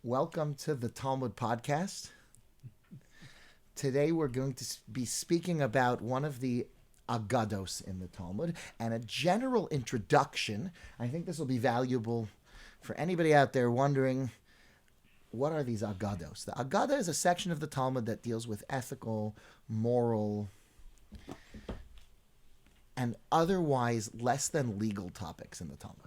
Welcome to the Talmud podcast. Today we're going to be speaking about one of the Agados in the Talmud and a general introduction. I think this will be valuable for anybody out there wondering, what are these Agados? The Agada is a section of the Talmud that deals with ethical, moral, and otherwise less than legal topics in the Talmud.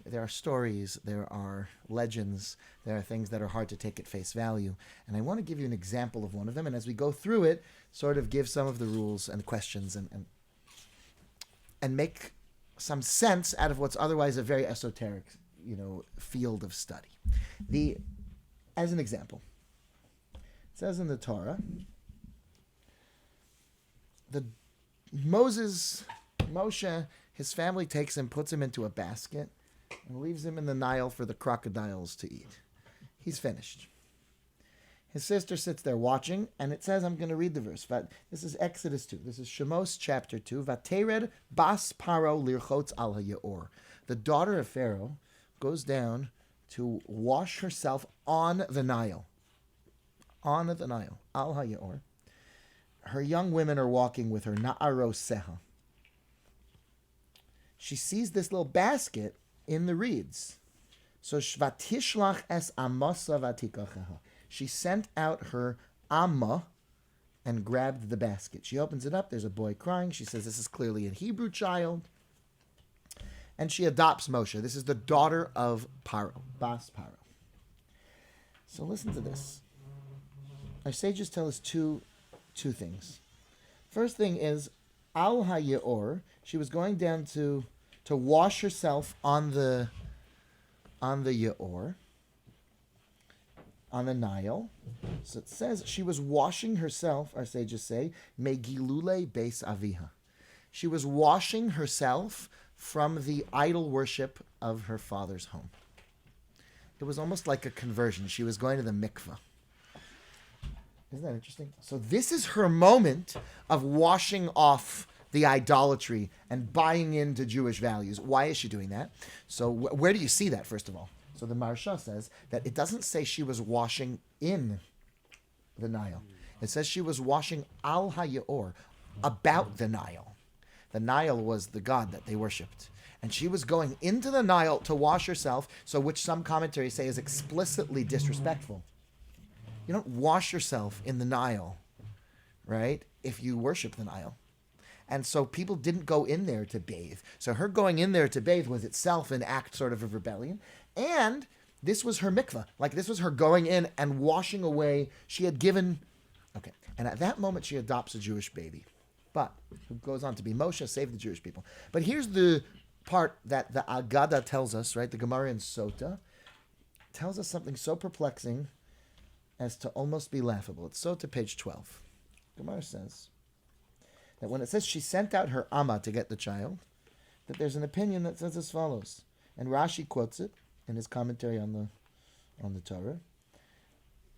There are stories, there are legends, there are things that are hard to take at face value. And I want to give you an example of one of them. And as we go through it, sort of give some of the rules and questions and make some sense out of what's otherwise a very esoteric, field of study. As an example, it says in the Torah, Moshe, his family takes him, puts him into a basket, and leaves him in the Nile for the crocodiles to eat. He's finished. His sister sits there watching, and it says, I'm going to read the verse. This is Exodus 2. This is Shemos chapter 2. Vatered bas paro lirchotz al hayor. The daughter of Pharaoh goes down to wash herself on the Nile. On the Nile. Al hayor. Her young women are walking with her. Na'aroseha. She sees this little basket in the reeds. So shvatishlach es amasa vatikacheha. She sent out her amma and grabbed the basket. She opens it up. There's a boy crying. She says, this is clearly a Hebrew child. And she adopts Moshe. This is the daughter of Pharaoh, Bas Pharaoh. So listen to this. Our sages tell us two things. First thing is, Al hayor, she was going down to wash herself on the Yaor, on the Nile. So it says she was washing herself, our sages say, megilule beis aviha. She was washing herself from the idol worship of her father's home. It was almost like a conversion. She was going to the mikveh. Isn't that interesting? So this is her moment of washing off the idolatry and buying into Jewish values. Why is she doing that? So where do you see that, first of all? So the Maharsha says that it doesn't say she was washing in the Nile. It says she was washing al hayor, about the Nile. The Nile was the god that they worshipped. And she was going into the Nile to wash herself, so which some commentaries say is explicitly disrespectful. You don't wash yourself in the Nile, right, if you worship the Nile. And so people didn't go in there to bathe. So her going in there to bathe was itself an act sort of rebellion. And this was her mikveh. Like, this was her going in and washing away. She had given... Okay. And at that moment, she adopts a Jewish baby. But, who goes on to be Moshe, save the Jewish people. But here's the part that the Agada tells us, right? The Gemara in Sota tells us something so perplexing as to almost be laughable. It's Sota, page 12. Gemara says that when it says she sent out her amma to get the child, that there's an opinion that says as follows. And Rashi quotes it in his commentary on the Torah.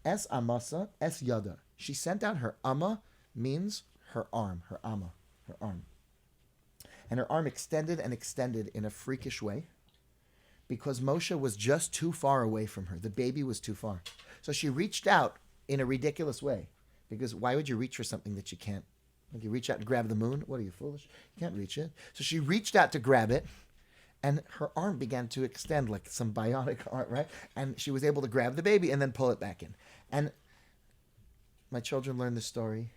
Es amasa, es yada. She sent out her amma means her arm, her amma, her arm. And her arm extended and extended in a freakish way because Moshe was just too far away from her. The baby was too far. So she reached out in a ridiculous way, because why would you reach for something that you can't? Like, you reach out to grab the moon? What are you, foolish? You can't reach it. So she reached out to grab it, and her arm began to extend like some bionic arm, right? And she was able to grab the baby and then pull it back in. And my children learn this story,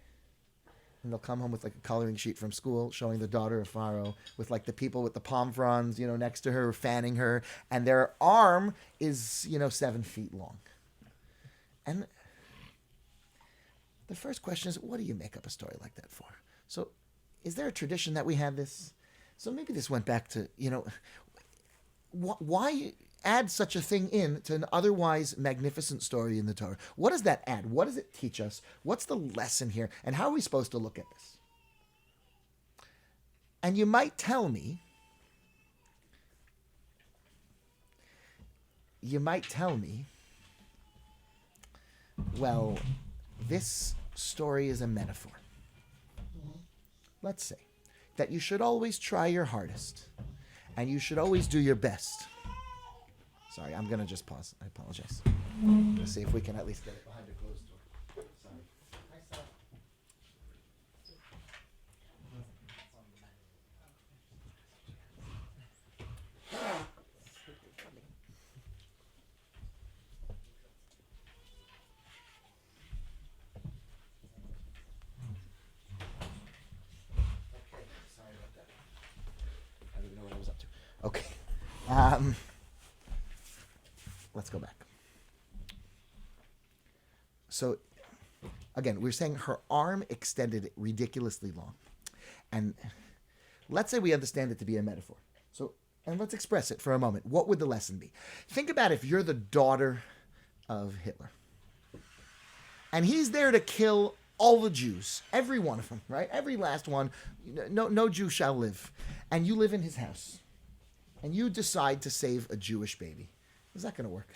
and they'll come home with like a coloring sheet from school showing the daughter of Pharaoh with like the people with the palm fronds, next to her, fanning her, and their arm is, 7 feet long. And the first question is, what do you make up a story like that for? So is there a tradition that we have this? So maybe this went back to, why add such a thing in to an otherwise magnificent story in the Torah? What does that add? What does it teach us? What's the lesson here? And how are we supposed to look at this? And you might tell me, well, this story is a metaphor. Let's say that you should always try your hardest and you should always do your best. Sorry, I'm going to just pause. I apologize. Let's see if we can at least get it behind a closed door. Sorry. Hi, Sal. Okay, sorry about that. I don't even know what I was up to. Okay. Let's go back. So, again, we're saying her arm extended ridiculously long. And let's say we understand it to be a metaphor. So, and let's express it for a moment. What would the lesson be? Think about if you're the daughter of Hitler. And he's there to kill all the Jews, every one of them, right? Every last one. No Jew shall live. And you live in his house. And you decide to save a Jewish baby. Is that going to work?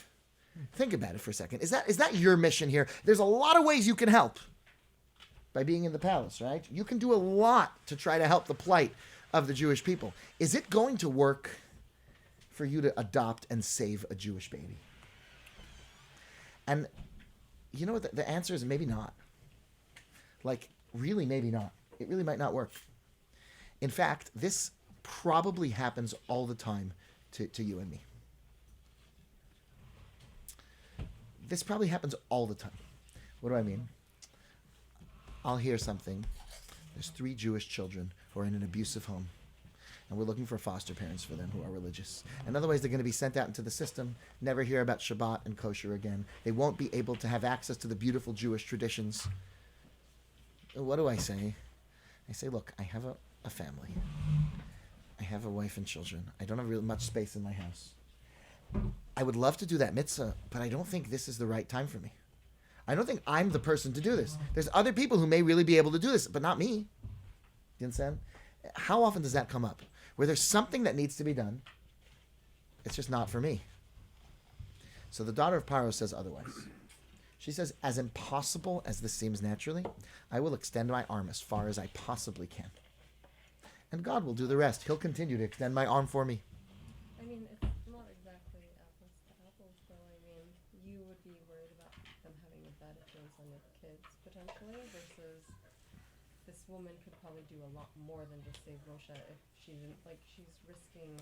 Think about it for a second. Is that your mission here? There's a lot of ways you can help by being in the palace, right? You can do a lot to try to help the plight of the Jewish people. Is it going to work for you to adopt and save a Jewish baby? And you know what? The answer is maybe not. Like, really, maybe not. It really might not work. In fact, this probably happens all the time to you and me. This probably happens all the time. What do I mean? I'll hear something. There's 3 Jewish children who are in an abusive home, and we're looking for foster parents for them who are religious. And otherwise, they're going to be sent out into the system, never hear about Shabbat and kosher again. They won't be able to have access to the beautiful Jewish traditions. What do I say? I say, look, I have a family. I have a wife and children. I don't have really much space in my house. I would love to do that mitzvah, but I don't think this is the right time for me. I don't think I'm the person to do this. There's other people who may really be able to do this, but not me. You understand? How often does that come up? Where there's something that needs to be done, it's just not for me. So the daughter of Pharaoh says otherwise. She says, as impossible as this seems naturally, I will extend my arm as far as I possibly can. And God will do the rest. He'll continue to extend my arm for me. I mean, it's not exactly apples to apples, though. I mean, you would be worried about them having a bad influence on your kids, potentially, versus this woman could probably do a lot more than just save Moshe if she didn't, like, she's risking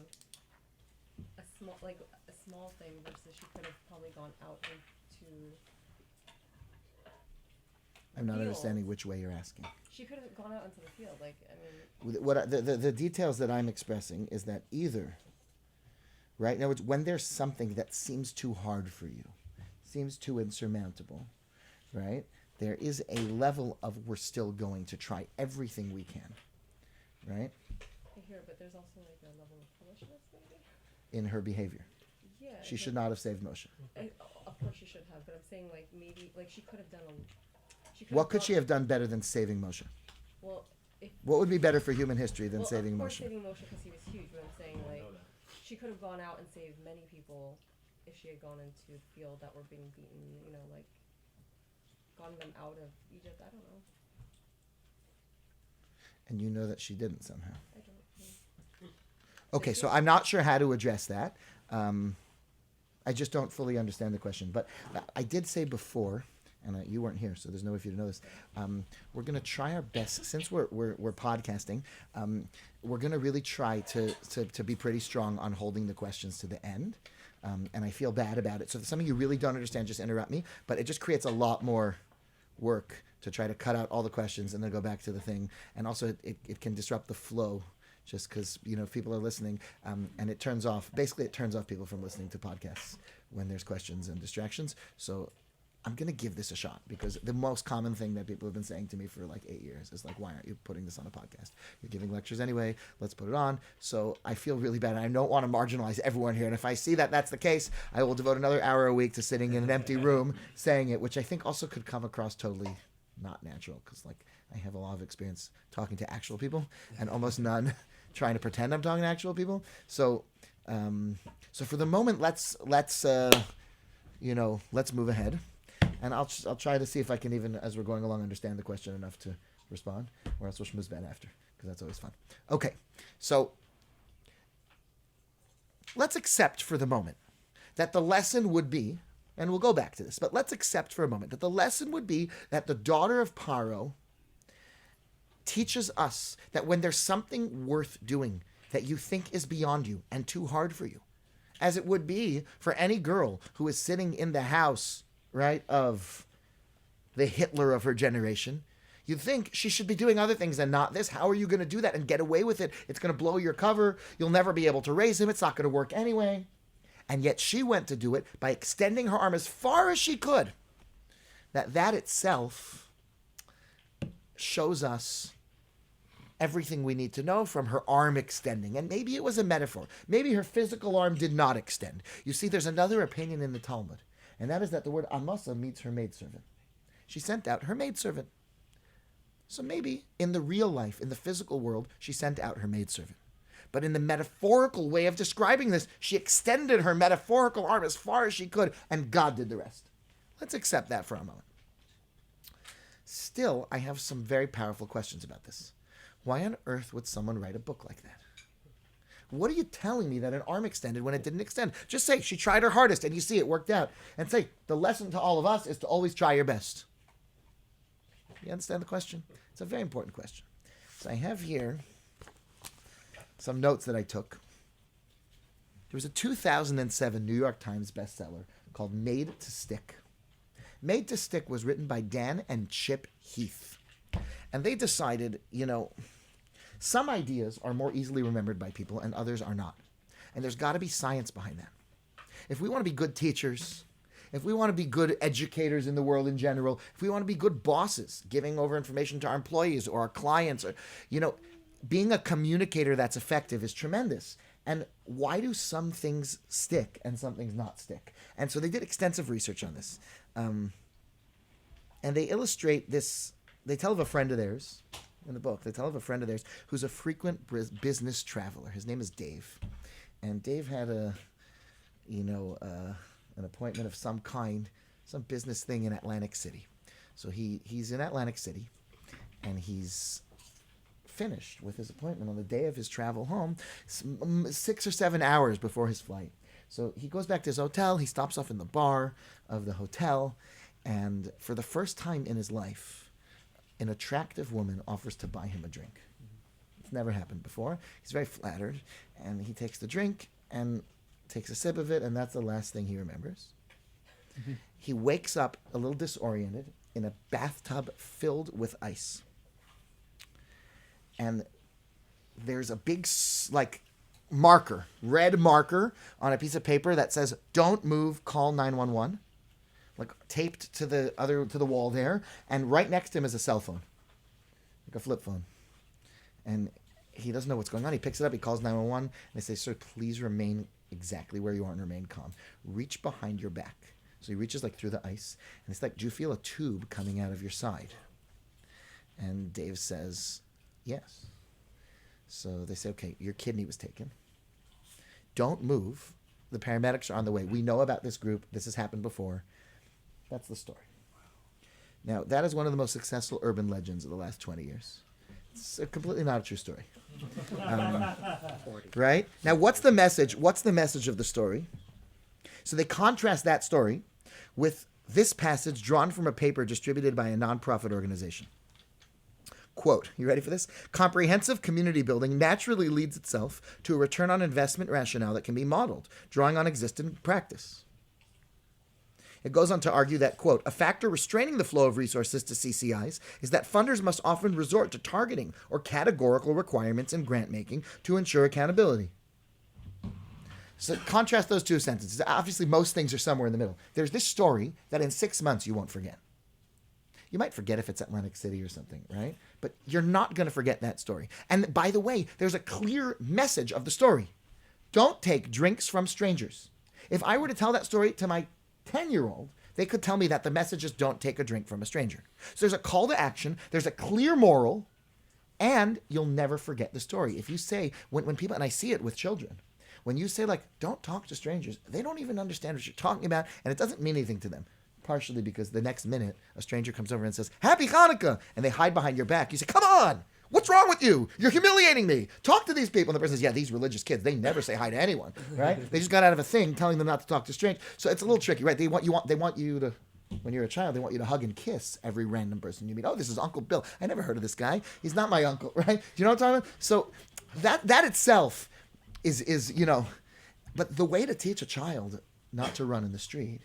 a small thing versus she could have probably gone out into I'm not field. understanding which way you're asking. She could have gone out into the field, like, I mean... The details that I'm expressing is that either, right? Now, it's when there's something that seems too hard for you, seems too insurmountable, right? There is a level of we're still going to try everything we can, right? I hear, but there's also, like, a level of foolishness, maybe? In her behavior. Yeah. She should not have saved Moshe. Of course she should have, but I'm saying, like, maybe, like, she could have done What could she have done better than saving Moshe? Well, what would be better for human history than saving of course Moshe? saving Moshe because he was huge, but I'm saying, like, she could have gone out and saved many people if she had gone into the field that were being beaten, you know, like, gotten them out of Egypt, I don't know. And you know that she didn't somehow. I don't know. Okay, so I'm not sure how to address that. I just don't fully understand the question. But I did say before, and you weren't here, so there's no way for you to know this. We're going to try our best, since we're podcasting, we're going to really try to be pretty strong on holding the questions to the end. And I feel bad about it. So if something you really don't understand, just interrupt me. But it just creates a lot more work to try to cut out all the questions and then go back to the thing. And also it can disrupt the flow just because, you know, if people are listening, and it turns off people from listening to podcasts when there's questions and distractions. So I'm going to give this a shot because the most common thing that people have been saying to me for like 8 years is like, why aren't you putting this on a podcast? You're giving lectures anyway. Let's put it on. So I feel really bad. And I don't want to marginalize everyone here. And if I see that that's the case, I will devote another hour a week to sitting in an empty room saying it, which I think also could come across totally not natural because like I have a lot of experience talking to actual people and almost none trying to pretend I'm talking to actual people. So for the moment, let's move ahead. And I'll try to see if I can even, as we're going along, understand the question enough to respond, or else we'll schmooze bed after, because that's always fun. Okay, so let's accept for the moment that the lesson would be, and we'll go back to this, but let's accept for a moment that the lesson would be that the daughter of Paro teaches us that when there's something worth doing that you think is beyond you and too hard for you, as it would be for any girl who is sitting in the house, right, of the Hitler of her generation, you'd think she should be doing other things and not this. How are you going to do that and get away with it? It's going to blow your cover. You'll never be able to raise him. It's not going to work anyway. And yet she went to do it by extending her arm as far as she could. That itself shows us everything we need to know from her arm extending. And maybe it was a metaphor. Maybe her physical arm did not extend. You see, there's another opinion in the Talmud, and that is that the word amasa means her maidservant. She sent out her maidservant. So maybe in the real life, in the physical world, she sent out her maidservant. But in the metaphorical way of describing this, she extended her metaphorical arm as far as she could, and God did the rest. Let's accept that for a moment. Still, I have some very powerful questions about this. Why on earth would someone write a book like that? What are you telling me that an arm extended when it didn't extend? Just say she tried her hardest and you see it worked out. And say the lesson to all of us is to always try your best. You understand the question? It's a very important question. So I have here some notes that I took. There was a 2007 New York Times bestseller called Made to Stick. Made to Stick was written by Dan and Chip Heath. And they decided, some ideas are more easily remembered by people and others are not. And there's got to be science behind that. If we want to be good teachers, if we want to be good educators in the world in general, if we want to be good bosses, giving over information to our employees or our clients, or, being a communicator that's effective is tremendous. And why do some things stick and some things not stick? And so they did extensive research on this. And they illustrate this. They tell of a friend of theirs in the book. They tell of a friend of theirs who's a frequent business traveler. His name is Dave. And Dave had an appointment of some kind, some business thing in Atlantic City. So he's in Atlantic City, and he's finished with his appointment on the day of his travel home, 6 or 7 hours before his flight. So he goes back to his hotel. He stops off in the bar of the hotel, and for the first time in his life, an attractive woman offers to buy him a drink. It's never happened before. He's very flattered, and he takes the drink and takes a sip of it, and that's the last thing he remembers. He wakes up a little disoriented in a bathtub filled with ice. And there's a big, red marker on a piece of paper that says, "Don't move, call 911." Taped to the wall there, and right next to him is a cell phone, like a flip phone. And he doesn't know what's going on. He picks it up, he calls 911, and they say, "Sir, please remain exactly where you are and remain calm. Reach behind your back." So he reaches through the ice, and it's "Do you feel a tube coming out of your side?" And Dave says, "Yes." So they say, "Okay, your kidney was taken. Don't move. The paramedics are on the way. We know about this group. This has happened before." That's the story. Now, that is one of the most successful urban legends of the last 20 years. It's completely not a true story. Right? Now, what's the message? What's the message of the story? So they contrast that story with this passage drawn from a paper distributed by a nonprofit organization. Quote, you ready for this? "Comprehensive community building naturally leads itself to a return on investment rationale that can be modeled, drawing on existing practice." It goes on to argue that, quote, "A factor restraining the flow of resources to CCIs is that funders must often resort to targeting or categorical requirements in grant making to ensure accountability." So contrast those two sentences. Obviously, most things are somewhere in the middle. There's this story that in 6 months you won't forget. You might forget if it's Atlantic City or something, right? But you're not going to forget that story. And by the way, there's a clear message of the story. Don't take drinks from strangers. If I were to tell that story to my 10-year-old, they could tell me that the message is don't take a drink from a stranger. So there's a call to action, there's a clear moral, and you'll never forget the story. If you say, when people, and I see it with children, when you say don't talk to strangers, they don't even understand what you're talking about, and it doesn't mean anything to them. Partially because the next minute, a stranger comes over and says, "Happy Hanukkah!" and they hide behind your back. You say, "Come on! What's wrong with you? You're humiliating me. Talk to these people. And the person says, yeah, these religious kids, they never say hi to anyone, right? They just got out of a thing telling them not to talk to strangers. So it's a little tricky, right? They want you to, when you're a child, they want you to hug and kiss every random person you meet. Oh, this is Uncle Bill. I never heard of this guy. He's not my uncle, right? Do you know what I'm talking about? So that itself is, but the way to teach a child not to run in the street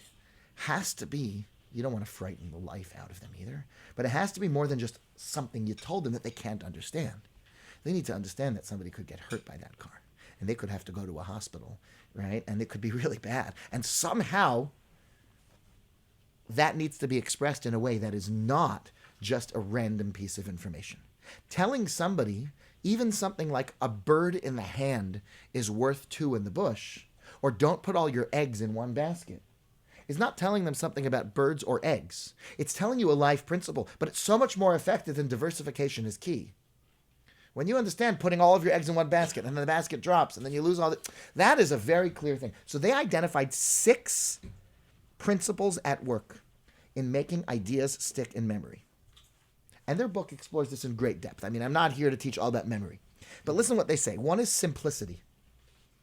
has to be, you don't want to frighten the life out of them either, but it has to be more than just something you told them that they can't understand. They need to understand that somebody could get hurt by that car, and they could have to go to a hospital, right? And it could be really bad. And somehow that needs to be expressed in a way that is not just a random piece of information. Telling somebody even something like a bird in the hand is worth two in the bush, or don't put all your eggs in one basket, is not telling them something about birds or eggs. It's telling you a life principle, but it's so much more effective than diversification is key. When you understand putting all of your eggs in one basket and then the basket drops and then you lose all that is a very clear thing. So they identified 6 principles at work in making ideas stick in memory. And their book explores this in great depth. I mean, I'm not here to teach all about memory. But listen what they say. 1 is simplicity.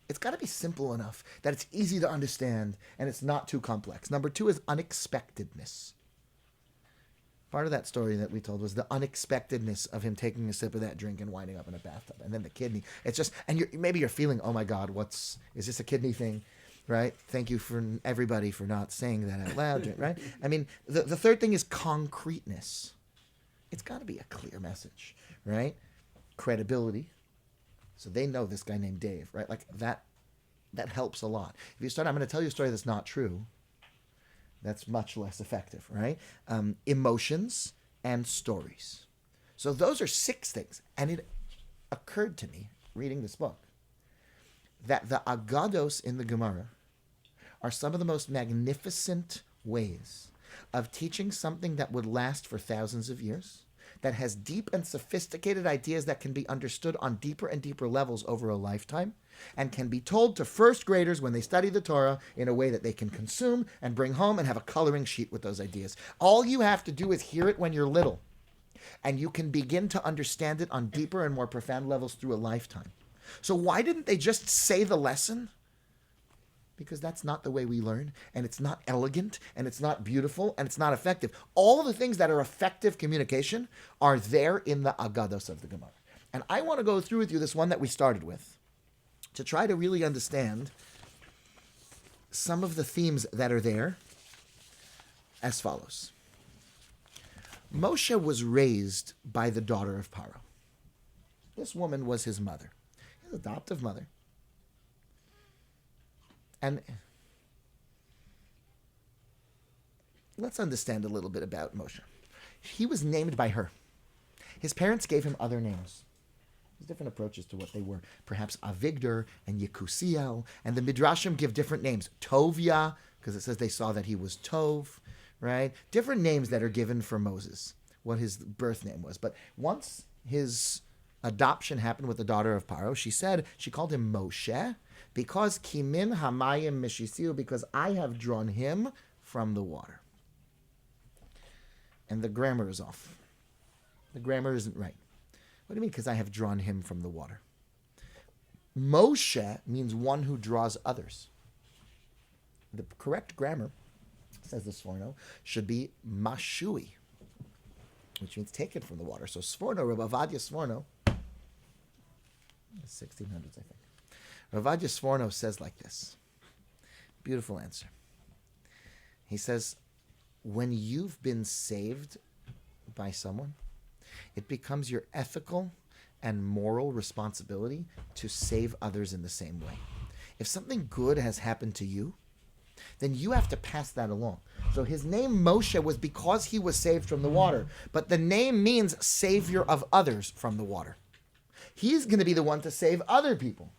It's got to be simple enough that it's easy to understand and it's not too complex. Number 2 is unexpectedness. Part of that story that we told was the unexpectedness of him taking a sip of that drink and winding up in a bathtub. And then the kidney. It's just, and maybe you're feeling, oh my God, is this a kidney thing? Right? Thank you for everybody for not saying that out loud, right? I mean, the third thing is concreteness. It's got to be a clear message, right? Credibility. So they know this guy named Dave, right? Like that helps a lot. If you start, I'm going to tell you a story that's not true, that's much less effective, right? Emotions and stories. So those are 6 things. And it occurred to me, reading this book, that the Agados in the Gemara are some of the most magnificent ways of teaching something that would last for thousands of years, that has deep and sophisticated ideas that can be understood on deeper and deeper levels over a lifetime, and can be told to first graders when they study the Torah in a way that they can consume and bring home and have a coloring sheet with those ideas. All you have to do is hear it when you're little, and you can begin to understand it on deeper and more profound levels through a lifetime. So why didn't they just say the lesson? Because that's not the way we learn, and it's not elegant, and it's not beautiful, and it's not effective. All of the things that are effective communication are there in the Agados of the Gemara. And I want to go through with you this one that we started with to try to really understand some of the themes that are there as follows. Moshe was raised by the daughter of Pharaoh. This woman was his mother, his adoptive mother. And let's understand a little bit about Moshe. He was named by her. His parents gave him other names. There's different approaches to what they were. Perhaps Avigdor and Yekusiel. And the Midrashim give different names. Tovia, because it says they saw that he was Tov, right? Different names that are given for Moses, what his birth name was. But once his adoption happened with the daughter of Pharaoh, she called him Moshe, because kimin hamayim mishisiu, because I have drawn him from the water. And the grammar is off. The grammar isn't right. What do you mean, because I have drawn him from the water? Moshe means one who draws others. The correct grammar, says the Sforno, should be mashui, which means taken from the water. So Sforno, Rabbi Avadia Sforno, 1600s, I think. Rabbi Sforno says like this. Beautiful answer. He says, when you've been saved by someone, it becomes your ethical and moral responsibility to save others in the same way. If something good has happened to you, then you have to pass that along. So his name Moshe was because he was saved from the water, but the name means savior of others from the water. He's going to be the one to save other people,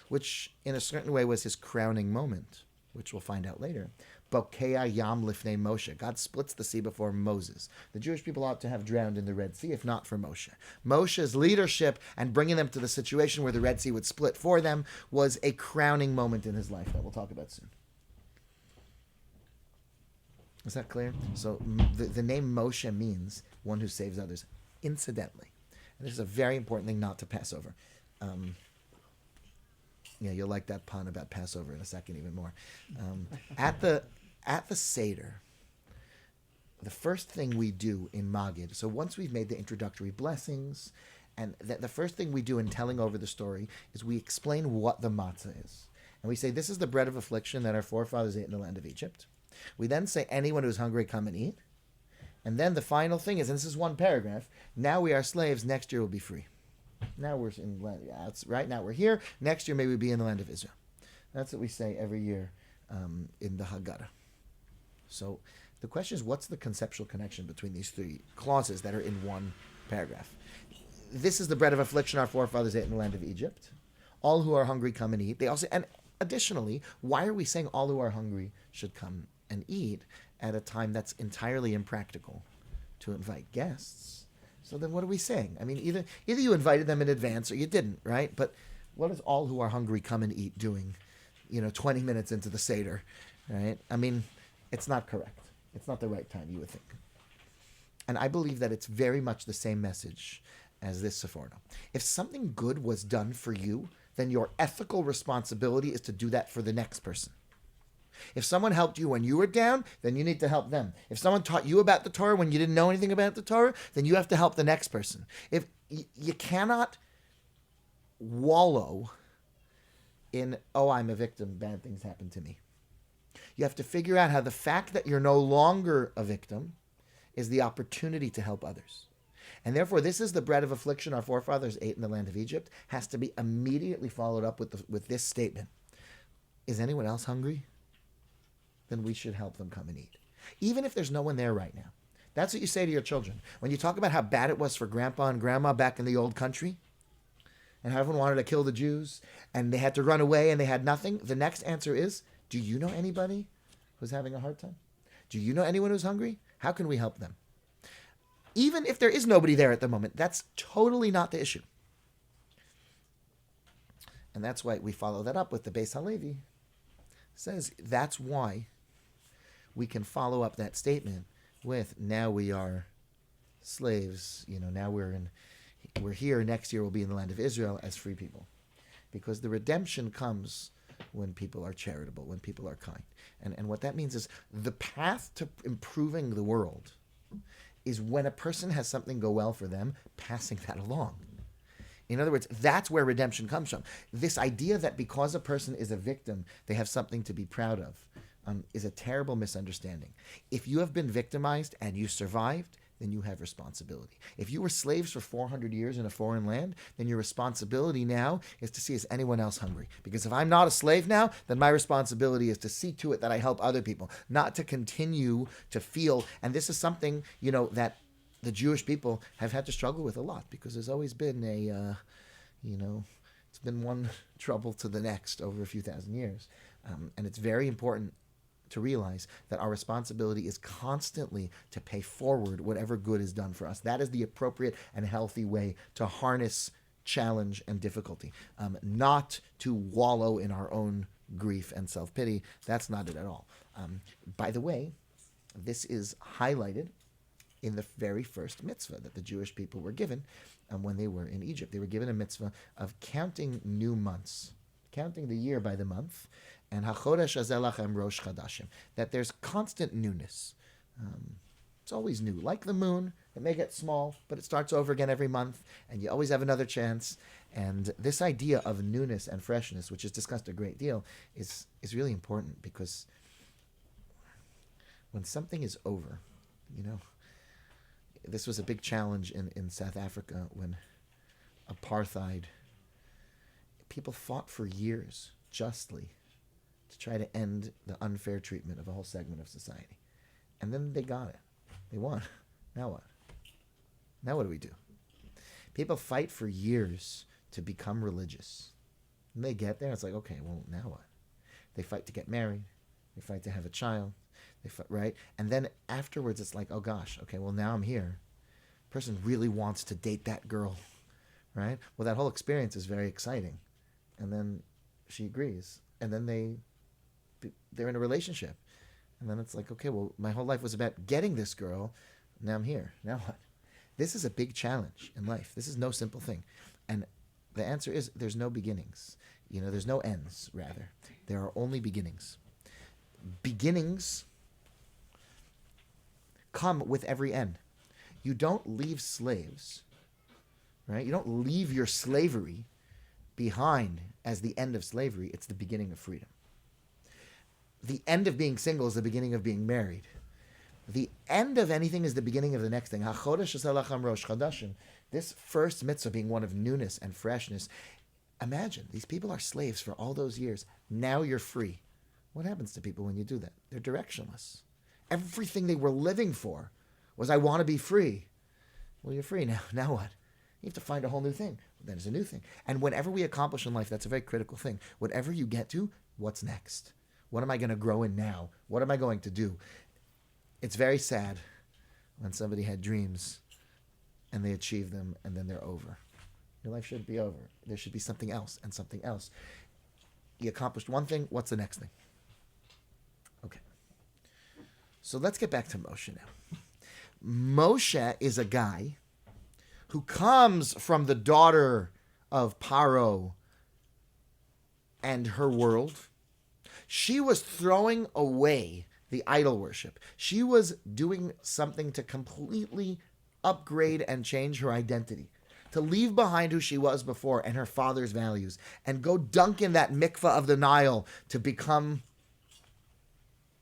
which in a certain way was his crowning moment, which we'll find out later. Bokea Yam Lifnei Moshe. God splits the sea before Moses. The Jewish people ought to have drowned in the Red Sea if not for Moshe. Moshe's leadership and bringing them to the situation where the Red Sea would split for them was a crowning moment in his life that we'll talk about soon. Is that clear? So the name Moshe means one who saves others. Incidentally, And this is a very important thing not to pass over. Yeah, you'll like that pun about Passover in a second even more. At the Seder, the first thing we do in Magid, so once we've made the introductory blessings, and the first thing we do in telling over the story is we explain what the matzah is. And we say, this is the bread of affliction that our forefathers ate in the land of Egypt. We then say, anyone who's hungry, come and eat. And then the final thing is, and this is one paragraph, now we are slaves, next year we'll be free. Now we're in land, right now we're here, next year maybe we'll be in the land of Israel. That's what we say every year in the Haggadah. So the question is, what's the conceptual connection between these three clauses that are in one paragraph? This is the bread of affliction our forefathers ate in the land of Egypt. All who are hungry come and eat. They also, and additionally, why are we saying all who are hungry should come and eat at a time that's entirely impractical to invite guests? So then what are we saying? I mean, either you invited them in advance or you didn't, right? But what is all who are hungry come and eat doing, 20 minutes into the Seder, right? I mean, it's not correct. It's not the right time, you would think. And I believe that it's very much the same message as this Sephorno. If something good was done for you, then your ethical responsibility is to do that for the next person. If someone helped you when you were down, then you need to help them. If someone taught you about the Torah when you didn't know anything about the Torah, then you have to help the next person. If you cannot wallow in, oh, I'm a victim, bad things happen to me. You have to figure out how the fact that you're no longer a victim is the opportunity to help others. And therefore, this is the bread of affliction our forefathers ate in the land of Egypt, has to be immediately followed up with this statement. Is anyone else hungry? Then we should help them come and eat. Even if there's no one there right now. That's what you say to your children. When you talk about how bad it was for grandpa and grandma back in the old country, and how everyone wanted to kill the Jews, and they had to run away and they had nothing, the next answer is, do you know anybody who's having a hard time? Do you know anyone who's hungry? How can we help them? Even if there is nobody there at the moment, that's totally not the issue. And that's why we follow that up with the Beis Halevi. It says that's why we can follow up that statement with, now we are slaves, now we're here, next year we'll be in the land of Israel as free people. Because the redemption comes when people are charitable, when people are kind. And what that means is the path to improving the world is when a person has something go well for them, passing that along. In other words, that's where redemption comes from. This idea that because a person is a victim, they have something to be proud of, is a terrible misunderstanding. If you have been victimized and you survived, then you have responsibility. If you were slaves for 400 years in a foreign land, then your responsibility now is to see, is anyone else hungry? Because if I'm not a slave now, then my responsibility is to see to it that I help other people, not to continue to feel. And this is something, that the Jewish people have had to struggle with a lot, because there's always been it's been one trouble to the next over a few thousand years. And it's very important to realize that our responsibility is constantly to pay forward whatever good is done for us. That is the appropriate and healthy way to harness challenge and difficulty, not to wallow in our own grief and self-pity. That's not it at all. By the way, this is highlighted in the very first mitzvah that the Jewish people were given when they were in Egypt. They were given a mitzvah of counting new months, counting the year by the month, and hachodesh hazeh lachem rosh chadashim, that there's constant newness. It's always new. Like the moon, it may get small, but it starts over again every month, and you always have another chance. And this idea of newness and freshness, which is discussed a great deal, is really important, because when something is over, this was a big challenge in South Africa when apartheid, people fought for years justly to try to end the unfair treatment of a whole segment of society. And then they got it. They won. Now what? Now what do we do? People fight for years to become religious. And they get there, it's like, okay, well, now what? They fight to get married. They fight to have a child. They fight, right? And then afterwards, it's like, oh gosh, okay, well, now I'm here. Person really wants to date that girl, right? Well, that whole experience is very exciting. And then she agrees. And then they're in a relationship. And then it's like, okay, well, my whole life was about getting this girl. Now I'm here. Now what? This is a big challenge in life. This is no simple thing. And the answer is there's no beginnings. There's no ends, rather. There are only beginnings. Beginnings come with every end. You don't leave slaves, right? You don't leave your slavery behind as the end of slavery. It's the beginning of freedom. The end of being single is the beginning of being married. The end of anything is the beginning of the next thing. This first mitzvah being one of newness and freshness. Imagine, these people are slaves for all those years. Now you're free. What happens to people when you do that? They're directionless. Everything they were living for was, I want to be free. Well, you're free now. Now what? You have to find a whole new thing. Then there's a new thing. And whenever we accomplish in life, that's a very critical thing. Whatever you get to, what's next? What am I going to grow in now? What am I going to do? It's very sad when somebody had dreams and they achieve them and then they're over. Your life shouldn't be over. There should be something else and something else. You accomplished one thing, what's the next thing? Okay. So let's get back to Moshe now. Moshe is a guy who comes from the daughter of Pharaoh and her world. She was throwing away the idol worship. She was doing something to completely upgrade and change her identity, to leave behind who she was before and her father's values, and go dunk in that mikvah of the Nile to become,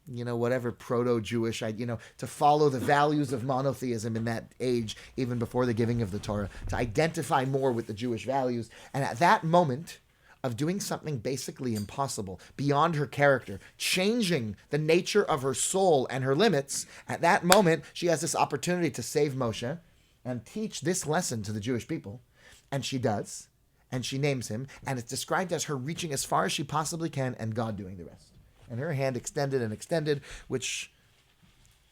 whatever proto-Jewish, to follow the values of monotheism in that age, even before the giving of the Torah, to identify more with the Jewish values. And at that moment of doing something basically impossible, beyond her character, changing the nature of her soul and her limits, at that moment, she has this opportunity to save Moshe and teach this lesson to the Jewish people. And she does. And she names him. And it's described as her reaching as far as she possibly can and God doing the rest. And her hand extended and extended, which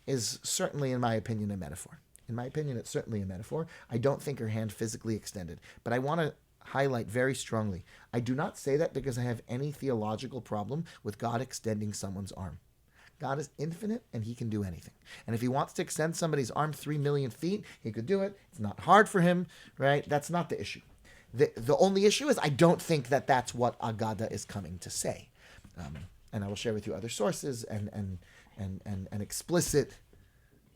is certainly, in my opinion, a metaphor. In my opinion, it's certainly a metaphor. I don't think her hand physically extended. But I want to highlight very strongly, I do not say that because I have any theological problem with God extending someone's arm. God is infinite and he can do anything. And if he wants to extend somebody's arm 3 million feet, he could do it. It's not hard for him, right? That's not the issue. The only issue is I don't think that that's what Agada is coming to say. And I will share with you other sources and explicit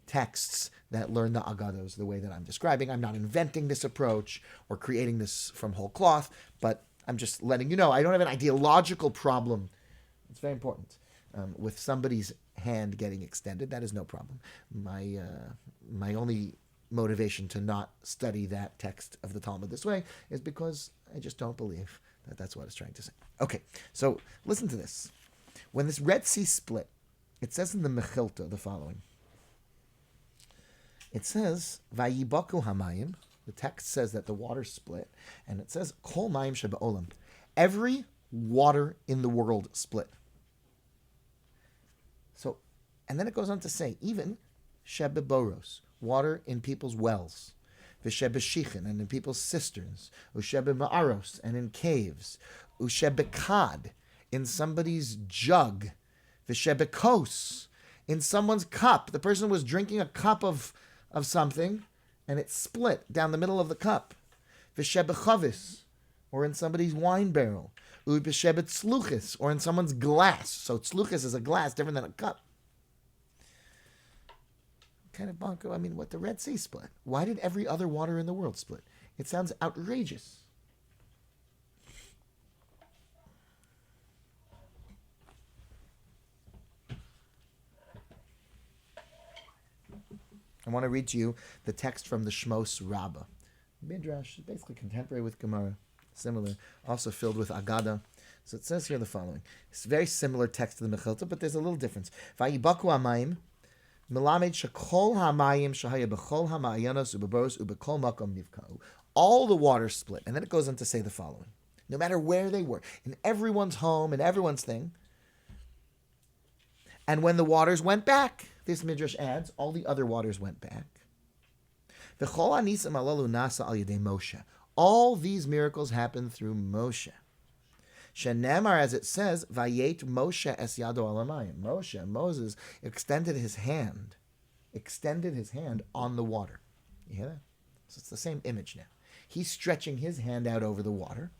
texts that learn the Agados the way that I'm describing. I'm not inventing this approach or creating this from whole cloth, but I'm just letting you know I don't have an ideological problem. It's very important. With somebody's hand getting extended, that is no problem. My only motivation to not study that text of the Talmud this way is because I just don't believe that that's what it's trying to say. Okay, so listen to this. When this Red Sea split, it says in the Mechilta the following. It says, Vayibaku hamayim. The text says that the water split, and it says, Kol mayim sheba'olam. Every water in the world split. So, and then it goes on to say, even shebeboros, water in people's wells, v'shebeshichin, and in people's cisterns, ushebema'aros, and in caves, ushebekad, in somebody's jug, v'shebekos, in someone's cup. The person was drinking a cup of something, and it split down the middle of the cup. V'shebechavis, or in somebody's wine barrel. U'b'shebetzluchis, or in someone's glass. So tzluchis is a glass, different than a cup. Kind of bonko. I mean, what the Red Sea split? Why did every other water in the world split? It sounds outrageous. I want to read to you the text from the Shmos Rabbah. Midrash, basically contemporary with Gemara, similar, also filled with Agada. So it says here the following. It's a very similar text to the Mechilta, but there's a little difference. Vayibaku hamayim, melamed shekol hamayim shahaya bechol hamayanos ubeboros ubekol makom nivkau. All the waters split. And then it goes on to say the following. No matter where they were, in everyone's home, in everyone's thing. And when the waters went back, this Midrash adds, all the other waters went back. All these miracles happened through Moshe. Shenemar, as it says, Vayet Moshe es yado alamayim. Moses, extended his hand on the water. You hear that? So it's the same image now. He's stretching his hand out over the water.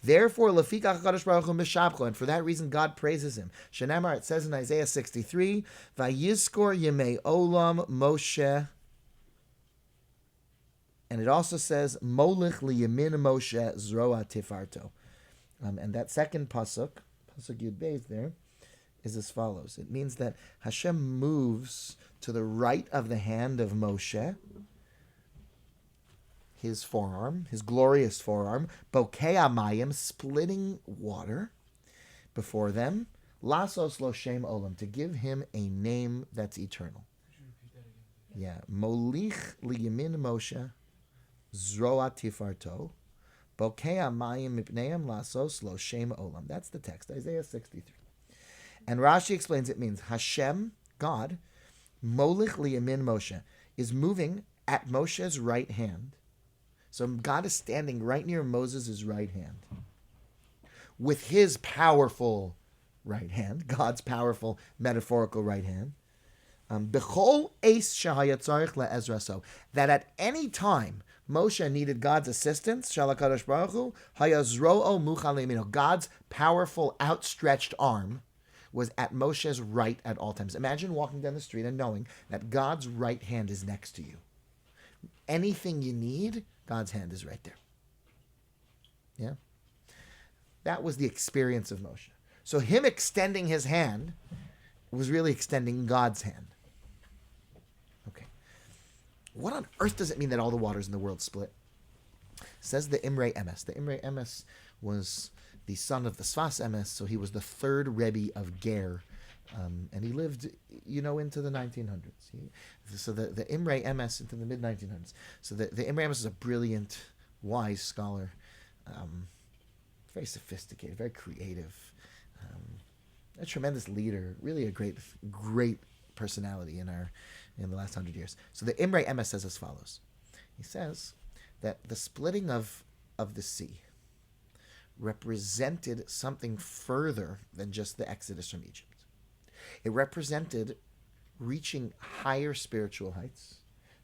Therefore, Lefikach HaKadosh Baruch Hu Mishabcho, and for that reason God praises him. Shenamar, it says in Isaiah 63, Vayizkor Yemei Olam Moshe, and it also says, Molich Liyamin Moshe Zroa Tifarto. And that second pasuk Yud Beis there, is as follows. It means that Hashem moves to the right of the hand of Moshe, his forearm, his glorious forearm, Bokei Amayim, splitting water before them, Lasos Lo Shem Olam, to give him a name that's eternal. Yeah, Molich Liyamin Moshe, Zroa Tifarto, Bokei Amayim Mipneim Lasos Lo Shem Olam. That's the text, Isaiah 63. And Rashi explains it means Hashem, God, Molich Liyamin Moshe, is moving at Moshe's right hand. So God is standing right near Moses' right hand with his powerful right hand, God's powerful metaphorical right hand. B'chol eis shehaya tzarich le'ezra, so that at any time Moshe needed God's assistance, Shalakadosh Baruch Hu, hayazro'o muchal yamino, God's powerful outstretched arm was at Moshe's right at all times. Imagine walking down the street and knowing that God's right hand is next to you. Anything you need, God's hand is right there. Yeah? That was the experience of Moshe. So him extending his hand was really extending God's hand. Okay. What on earth does it mean that all the waters in the world split? Says the Imrei Emes. The Imrei Emes was the son of the Sfas Emes, so he was the third Rebbe of Ger, and he lived, into the 1900s. So the Imrei Emes into the mid-1900s. So the Imrei Emes is a brilliant, wise scholar, very sophisticated, very creative, a tremendous leader, really a great personality in the last 100 years. So the Imrei Emes says as follows. He says that the splitting of the sea represented something further than just the exodus from Egypt. It represented reaching higher spiritual heights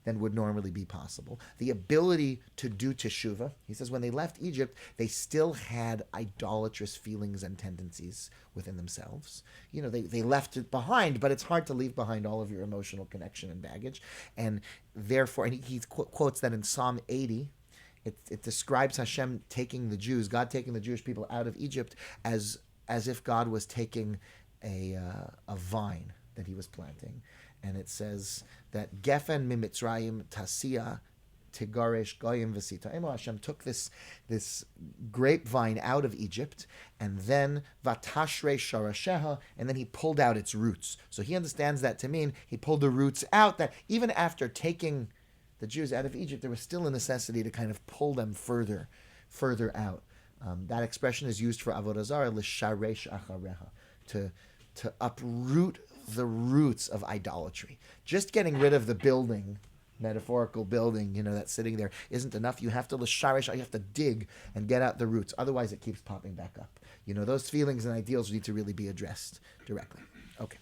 than would normally be possible. The ability to do teshuvah. He says when they left Egypt, they still had idolatrous feelings and tendencies within themselves. They left it behind, but it's hard to leave behind all of your emotional connection and baggage. And therefore, and he quotes that in Psalm 80, it describes Hashem taking the Jews, God taking the Jewish people out of Egypt as if God was taking a vine that he was planting. And it says that Gefen mimitzrayim tasia tigaresh goyim v'sita. Hashem took this grapevine out of Egypt, and then vatashre sharasheha, and then he pulled out its roots. So he understands that to mean he pulled the roots out, that even after taking the Jews out of Egypt, there was still a necessity to kind of pull them further out. That expression is used for avodah zarah, l'sharesh achareha, to uproot the roots of idolatry. Just getting rid of the building, metaphorical building, that's sitting there isn't enough. You have to l'sharesh, you have to dig and get out the roots. Otherwise, it keeps popping back up. Those feelings and ideals need to really be addressed directly. Okay.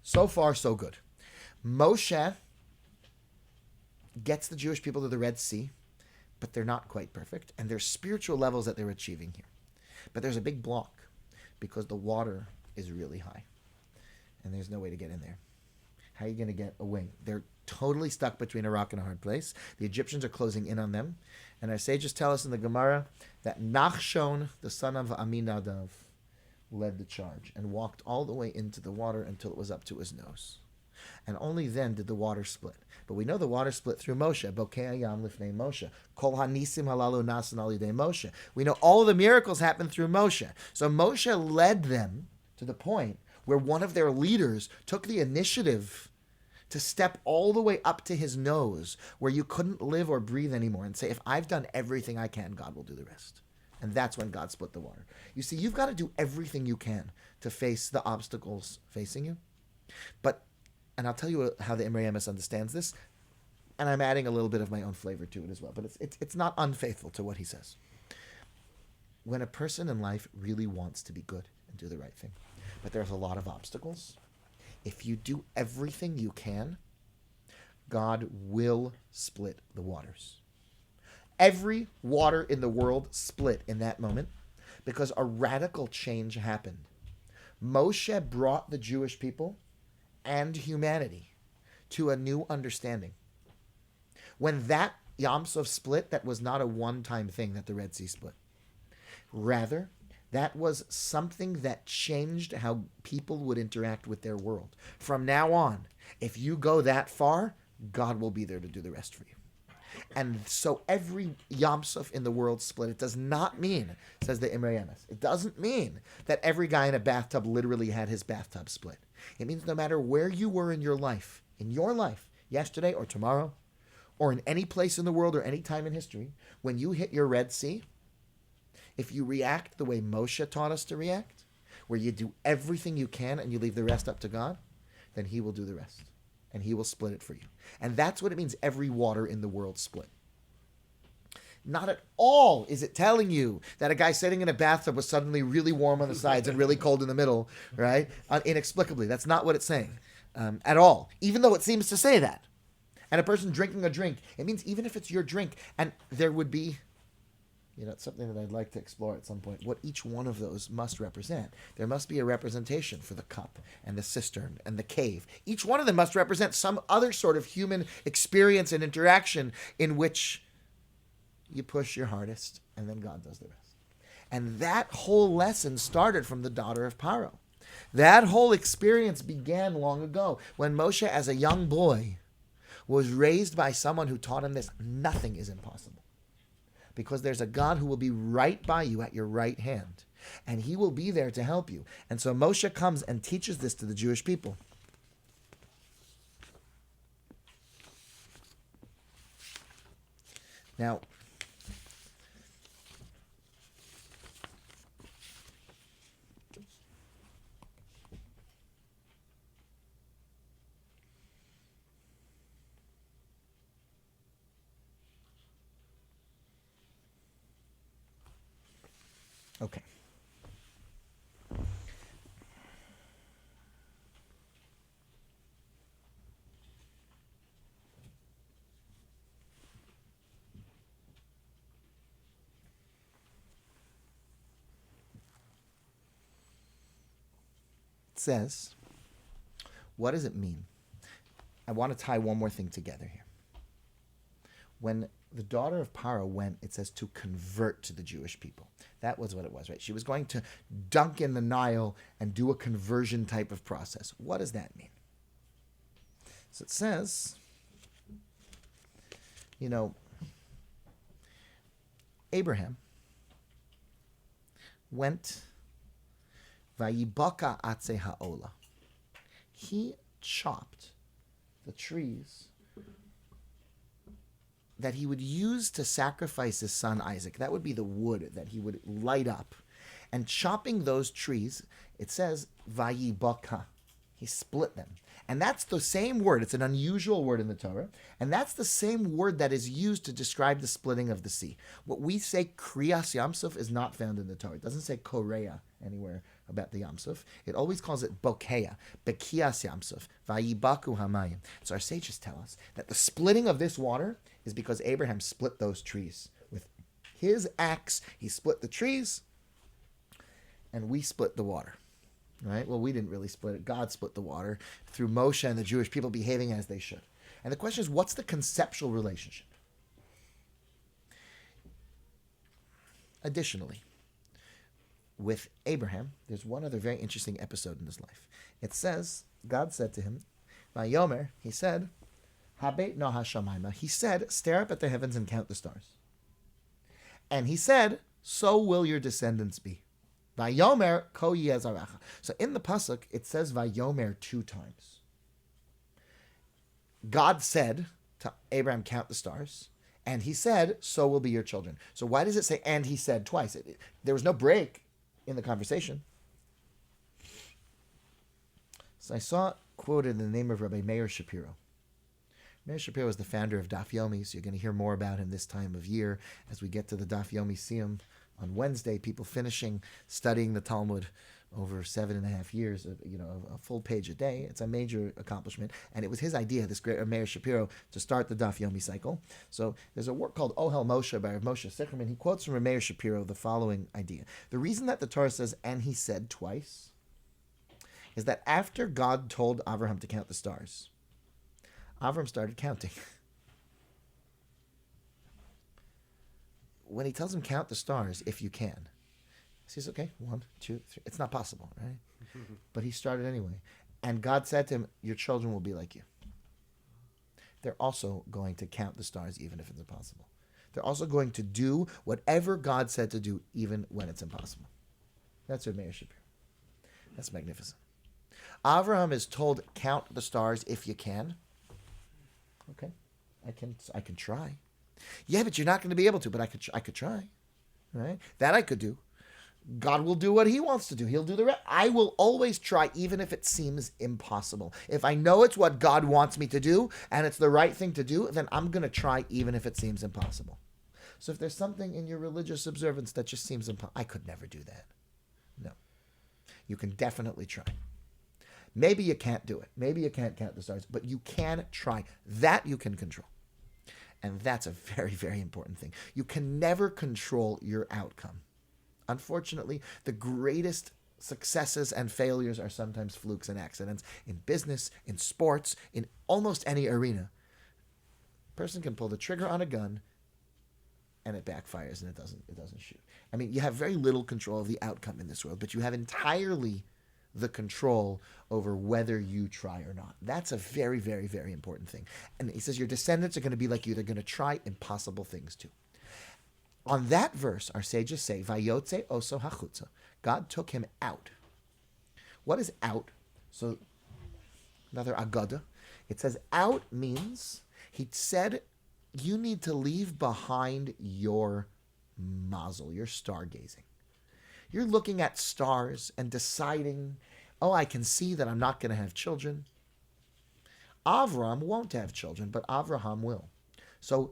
So far, so good. Moshe gets the Jewish people to the Red Sea, but they're not quite perfect, and there's spiritual levels that they're achieving here. But there's a big block, because the water is really high, and there's no way to get in there. How are you going to get away? They're totally stuck between a rock and a hard place. The Egyptians are closing in on them, and our sages tell us in the Gemara that Nachshon, the son of Aminadav, led the charge and walked all the way into the water until it was up to his nose. And only then did the water split. But we know the water split through Moshe. Bokei hayam lifnei Moshe. Kol hanisim halalu nasan al yidei Moshe. We know all the miracles happened through Moshe. So Moshe led them to the point where one of their leaders took the initiative to step all the way up to his nose, where you couldn't live or breathe anymore, and say, if I've done everything I can, God will do the rest. And that's when God split the water. You see, you've got to do everything you can to face the obstacles facing you. And I'll tell you how the Imrei Emes understands this, and I'm adding a little bit of my own flavor to it as well, but it's not unfaithful to what he says. When a person in life really wants to be good and do the right thing, but there's a lot of obstacles, if you do everything you can, God will split the waters. Every water in the world split in that moment because a radical change happened. Moshe brought the Jewish people and humanity to a new understanding. When that Yam Suf split, that was not a one-time thing that the Red Sea split. Rather, that was something that changed how people would interact with their world. From now on, if you go that far, God will be there to do the rest for you. And so every Yam Suf in the world split. It does not mean, says the Imre Yemes, it doesn't mean that every guy in a bathtub literally had his bathtub split. It means no matter where you were in your life, yesterday or tomorrow, or in any place in the world or any time in history, when you hit your Red Sea, if you react the way Moshe taught us to react, where you do everything you can and you leave the rest up to God, then he will do the rest. And he will split it for you. And that's what it means, every water in the world split. Not at all is it telling you that a guy sitting in a bathtub was suddenly really warm on the sides and really cold in the middle, right? Inexplicably. That's not what it's saying at all, even though it seems to say that. And a person drinking a drink, it means even if it's your drink, and there would be, it's something that I'd like to explore at some point, what each one of those must represent. There must be a representation for the cup and the cistern and the cave. Each one of them must represent some other sort of human experience and interaction in which you push your hardest and then God does the rest. And that whole lesson started from the daughter of Pharaoh. That whole experience began long ago when Moshe, as a young boy, was raised by someone who taught him this: nothing is impossible. Because there's a God who will be right by you at your right hand. And he will be there to help you. And so Moshe comes and teaches this to the Jewish people. Now, okay. It says, what does it mean? I want to tie one more thing together here. When the daughter of Pharaoh went, it says, to convert to the Jewish people. That was what it was, right? She was going to dunk in the Nile and do a conversion type of process. What does that mean? So it says, Abraham went, Vayibaka atze ha'ola. He chopped the trees that he would use to sacrifice his son Isaac. That would be the wood that he would light up. And chopping those trees, it says, Vayibaka. He split them. And that's the same word. It's an unusual word in the Torah. And that's the same word that is used to describe the splitting of the sea. What we say Kriyas Yamsuf is not found in the Torah. It doesn't say Korea anywhere about the Yamsuf. It always calls it Bokeya, Bekiyas Yamsuf, Vayibaku Hamayim. So our sages tell us that the splitting of this water is because Abraham split those trees. With his axe, he split the trees, and we split the water. Right? Well, we didn't really split it. God split the water through Moshe and the Jewish people behaving as they should. And the question is, what's the conceptual relationship? Additionally, with Abraham, there's one other very interesting episode in his life. It says, God said to him, Vayomer, he said, Habeit no hashamayma. He said, stare up at the heavens and count the stars. And he said, so will your descendants be. Vayomer ko yezarecha. So in the pasuk, it says Vayomer 2 times. God said to Abraham, count the stars. And he said, so will be your children. So why does it say, and he said twice? There was no break in the conversation. So I saw quoted in the name of Rabbi Meir Shapiro. Meir Shapiro is the founder of Daf Yomi, so you're going to hear more about him this time of year as we get to the Daf Yomi Siyum on Wednesday. People finishing studying the Talmud over 7.5 years, a full page a day. It's a major accomplishment. And it was his idea, this great Meir Shapiro, to start the Daf Yomi cycle. So there's a work called Ohel Moshe by Rav Moshe Sicherman. He quotes from Meir Shapiro the following idea. The reason that the Torah says, and he said twice, is that after God told Avraham to count the stars, Avram started counting. When he tells him count the stars, if you can, he says, okay, 1, 2, 3. It's not possible, right? But he started anyway. And God said to him, your children will be like you. They're also going to count the stars even if it's impossible. They're also going to do whatever God said to do even when it's impossible. That's what Meir Shapiro. That's magnificent. Avraham is told, count the stars if you can. Okay, I can try. Yeah, but you're not going to be able to, but I could try. Right? That I could do. God will do what he wants to do. He'll do the rest. I will always try, even if it seems impossible. If I know it's what God wants me to do, and it's the right thing to do, then I'm going to try, even if it seems impossible. So if there's something in your religious observance that just seems impossible, I could never do that. No. You can definitely try. Maybe you can't do it. Maybe you can't count the stars, but you can try. That you can control. And that's a very, very important thing. You can never control your outcome. Unfortunately, the greatest successes and failures are sometimes flukes and accidents in business, in sports, in almost any arena. A person can pull the trigger on a gun and it backfires and it doesn't shoot. I mean, you have very little control of the outcome in this world, but you have entirely the control over whether you try or not. That's a very, very, very important thing. And he says your descendants are going to be like you. They're going to try impossible things too. On that verse, our sages say, Vayotze oso hachutza. God took him out. What is out? So, another agada. It says out means, he said, you need to leave behind your mazel, your stargazing. You're looking at stars and deciding, oh, I can see that I'm not going to have children. Avram won't have children, but Avraham will. So,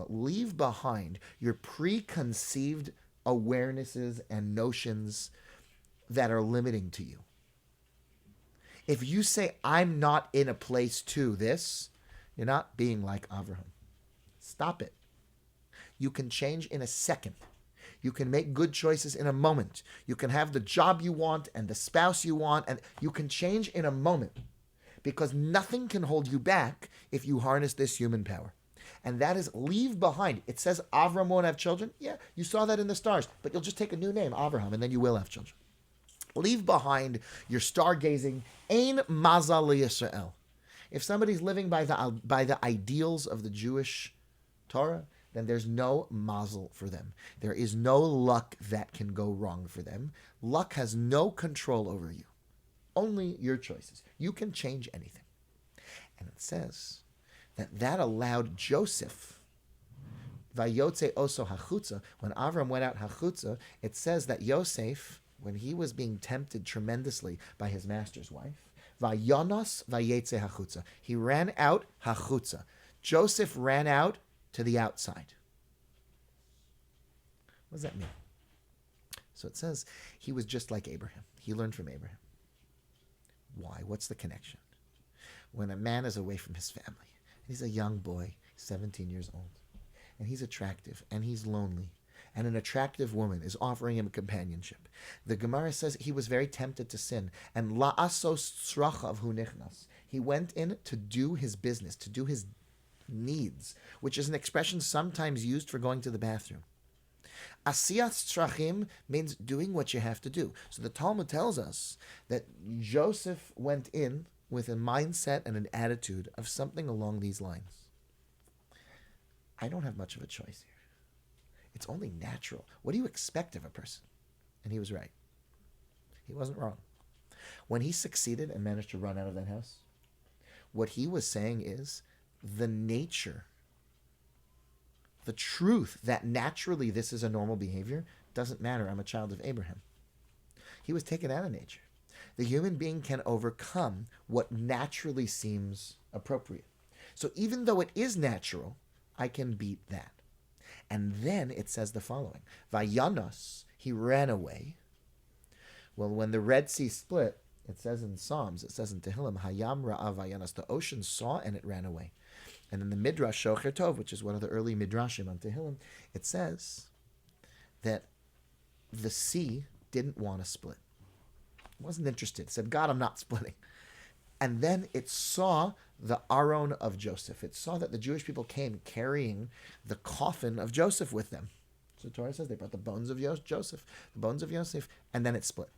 leave behind your preconceived awarenesses and notions that are limiting to you. If you say, I'm not in a place to this, you're not being like Avraham. Stop it. You can change in a second. You can make good choices in a moment. You can have the job you want and the spouse you want, and you can change in a moment. Because nothing can hold you back if you harness this human power. And that is leave behind. It says Avram won't have children. Yeah, you saw that in the stars. But you'll just take a new name, Avraham, and then you will have children. Leave behind your stargazing. Ein mazal Yisrael. If somebody's living by the ideals of the Jewish Torah, then there's no mazel for them. There is no luck that can go wrong for them. Luck has no control over you. Only your choices. You can change anything. And it says that allowed Joseph, Vayotze oso hachutza, when Avram went out hachutza, it says that Yosef, when he was being tempted tremendously by his master's wife, Vayonos vayetze hachutza. He ran out hachutza. Joseph ran out to the outside. What does that mean? So it says he was just like Abraham. He learned from Abraham. Why? What's the connection? When a man is away from his family, he's a young boy, 17 years old, and he's attractive, and he's lonely, and an attractive woman is offering him companionship. The Gemara says he was very tempted to sin, and la'asos tzrachav hu nichnas. He went in to do his business, to do his needs, which is an expression sometimes used for going to the bathroom. Asiyat tzrachim means doing what you have to do. So the Talmud tells us that Joseph went in with a mindset and an attitude of something along these lines. I don't have much of a choice here. It's only natural. What do you expect of a person? And he was right. He wasn't wrong. When he succeeded and managed to run out of that house, what he was saying is the nature, the truth that naturally this is a normal behavior doesn't matter. I'm a child of Abraham. He was taken out of nature. The human being can overcome what naturally seems appropriate. So even though it is natural, I can beat that. And then it says the following. Vayanos, He ran away. Well, when the Red Sea split, it says in Psalms, it says in Tehillim, Hayam Ra'av Vayanas, the ocean saw and it ran away. And in the Midrash Shocher Tov, which is one of the early Midrashim on Tehillim, it says that the sea didn't want to split. It wasn't interested. It said, God, I'm not splitting. And then it saw the Aron of Joseph. It saw that the Jewish people came carrying the coffin of Joseph with them. So Torah says they brought the bones of Joseph, the bones of Yosef, and then it split.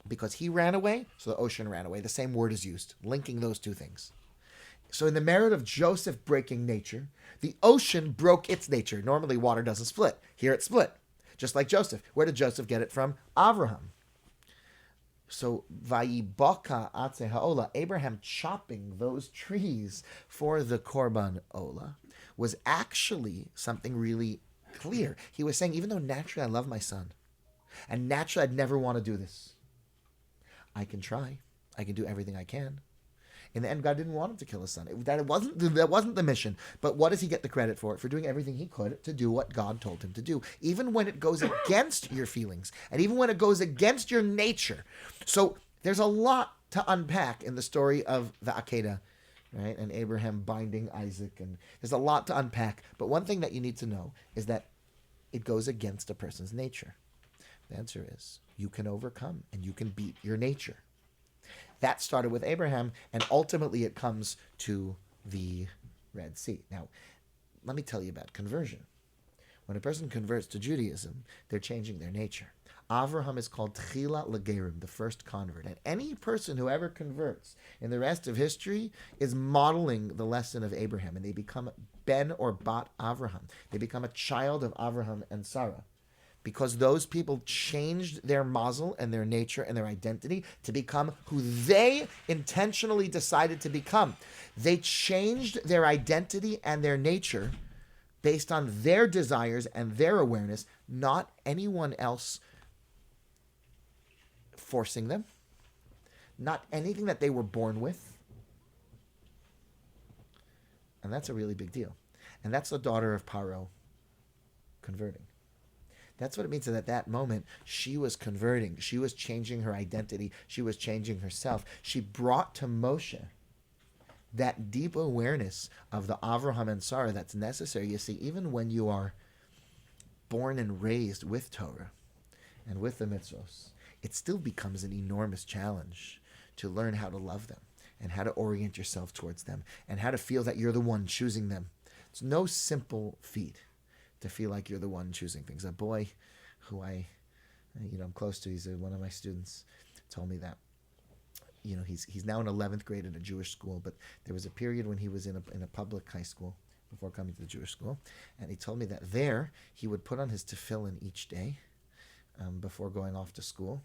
Because he ran away, so the ocean ran away. The same word is used, linking those two things. So in the merit of Joseph breaking nature, the ocean broke its nature. Normally water doesn't split. Here it split, just like Joseph. Where did Joseph get it from? Avraham. So Vayibaka Atze Ha'ola, Abraham chopping those trees for the Korban Ola, was actually something really clear. He was saying, even though naturally I love my son, and naturally I'd never want to do this, I can try. I can do everything I can. In the end, God didn't want him to kill his son. That wasn't the mission. But what does he get the credit for? For doing everything he could to do what God told him to do, even when it goes against your feelings, and even when it goes against your nature. So there's a lot to unpack in the story of the Akedah, right? And Abraham binding Isaac, and there's a lot to unpack. But one thing that you need to know is that it goes against a person's nature. The answer is you can overcome and you can beat your nature. That started with Abraham, and ultimately it comes to the Red Sea. Now, let me tell you about conversion. When a person converts to Judaism, they're changing their nature. Avraham is called Tchila Legerim, the first convert. And any person who ever converts in the rest of history is modeling the lesson of Abraham, and they become Ben or Bat Avraham. They become a child of Avraham and Sarah. Because those people changed their mazel and their nature and their identity to become who they intentionally decided to become. They changed their identity and their nature based on their desires and their awareness, not anyone else forcing them, not anything that they were born with. And that's a really big deal. And that's the daughter of Pharaoh converting. That's what it means that at that moment, she was converting. She was changing her identity. She was changing herself. She brought to Moshe that deep awareness of the Avraham and Sarah that's necessary. You see, even when you are born and raised with Torah and with the mitzvos, it still becomes an enormous challenge to learn how to love them and how to orient yourself towards them and how to feel that you're the one choosing them. It's no simple feat to feel like you're the one choosing things. A boy who I'm close to, he's one of my students, told me that, he's now in 11th grade at a Jewish school, but there was a period when he was in a public high school before coming to the Jewish school, and he told me that there he would put on his tefillin each day before going off to school,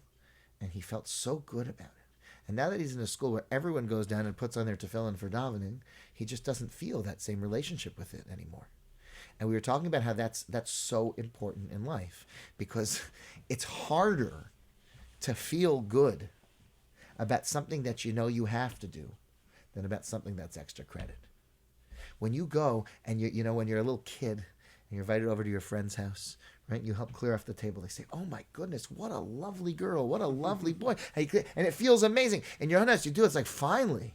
and he felt so good about it. And now that he's in a school where everyone goes down and puts on their tefillin for davening, he just doesn't feel that same relationship with it anymore. And we were talking about how that's so important in life, because it's harder to feel good about something that you have to do than about something that's extra credit. When you go and when you're a little kid and you're invited over to your friend's house, right? You help clear off the table. They say, "Oh my goodness, what a lovely girl, what a lovely boy," and it feels amazing. And you're honest, you do it. It's like finally,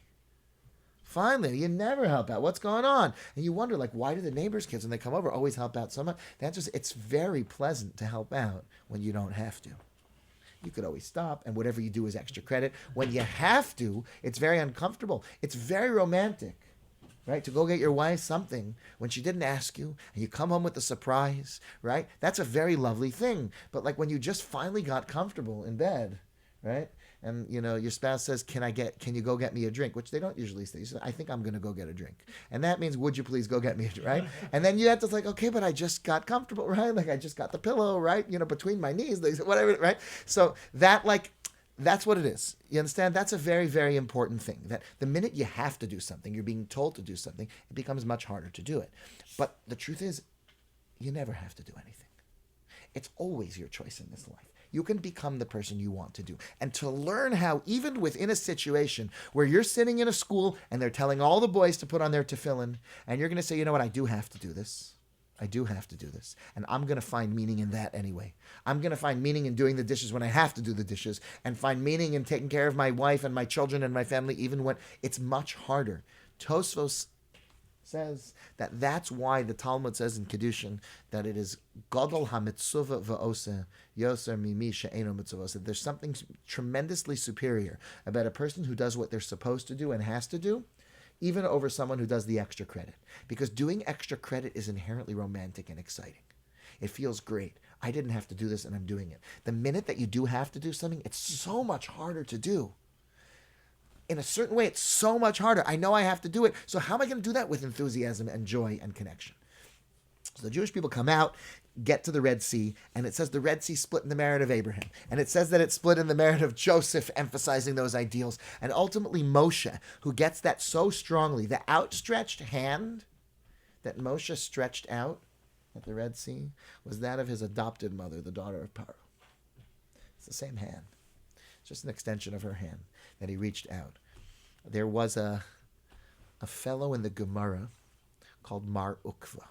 you never help out. What's going on? And you wonder, why do the neighbors' kids, when they come over, always help out so much? The answer is, it's very pleasant to help out when you don't have to. You could always stop, and whatever you do is extra credit. When you have to, it's very uncomfortable. It's very romantic, right? To go get your wife something when she didn't ask you, and you come home with a surprise, right? That's a very lovely thing. But when you just finally got comfortable in bed, right? And your spouse says, "Can you go get me a drink?" Which they don't usually say. You say, "I think I'm going to go get a drink," and that means, "Would you please go get me a drink?" Right? And then you have to okay, but I just got comfortable, right? I just got the pillow, right? Between my knees, whatever, right? So that's what it is. You understand? That's a very, very important thing. That the minute you have to do something, you're being told to do something, it becomes much harder to do it. But the truth is, you never have to do anything. It's always your choice in this life. You can become the person you want to do. And to learn how, even within a situation where you're sitting in a school and they're telling all the boys to put on their tefillin, and you're going to say, "You know what, I do have to do this. I do have to do this. And I'm going to find meaning in that anyway. I'm going to find meaning in doing the dishes when I have to do the dishes, and find meaning in taking care of my wife and my children and my family even when it's much harder. Tosfos says that that's why the Talmud says in Kedushin that it is Gadol HaMitzvah V'Oseh Yoser Mimi She'eno Mitzvah. There's something tremendously superior about a person who does what they're supposed to do and has to do, even over someone who does the extra credit. Because doing extra credit is inherently romantic and exciting. It feels great. I didn't have to do this and I'm doing it. The minute that you do have to do something, it's so much harder to do. In a certain way, it's so much harder. I know I have to do it. So how am I going to do that with enthusiasm and joy and connection? So the Jewish people come out, get to the Red Sea, and it says the Red Sea split in the merit of Abraham. And it says that it split in the merit of Joseph, emphasizing those ideals. And ultimately Moshe, who gets that so strongly. The outstretched hand that Moshe stretched out at the Red Sea was that of his adopted mother, the daughter of Pharaoh. It's the same hand. It's just an extension of her hand that he reached out. There was a fellow in the Gemara called Mar Ukva.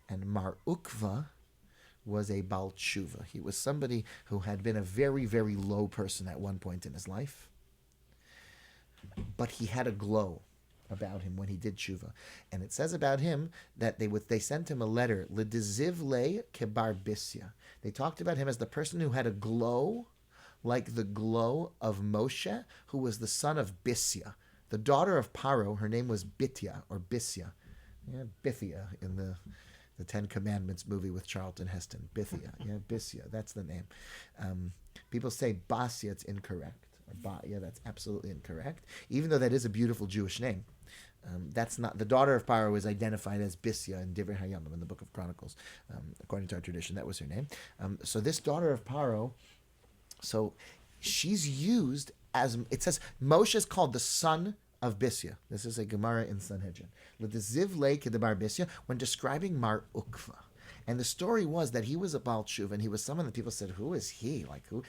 And Mar Ukva was a Baal Tshuva. He was somebody who had been a very, very low person at one point in his life. But he had a glow about him when he did tshuva. And it says about him that they sent him a letter, L'deziv le kebar bisya. They talked about him as the person who had a glow like the glow of Moshe, who was the son of Bisya. The daughter of Paro, her name was Bitya, or Bisya. Yeah, Bithia in the Ten Commandments movie with Charlton Heston. Bithia, yeah, Bisya, that's the name. People say Basya, it's incorrect. Or yeah, that's absolutely incorrect. Even though that is a beautiful Jewish name. That's not, the daughter of Paro is identified as Bisya in Divrei Hayamim in the Book of Chronicles. According to our tradition, that was her name. So this daughter of Paro, so she's used as, it says, Moshe is called the son of Bisya. This is a Gemara in Sanhedrin. L'deziv le kedebar Bisya, when describing Mar Ukva. And the story was that he was a Baal Tshuva, and he was someone that people said, who is he? Like who?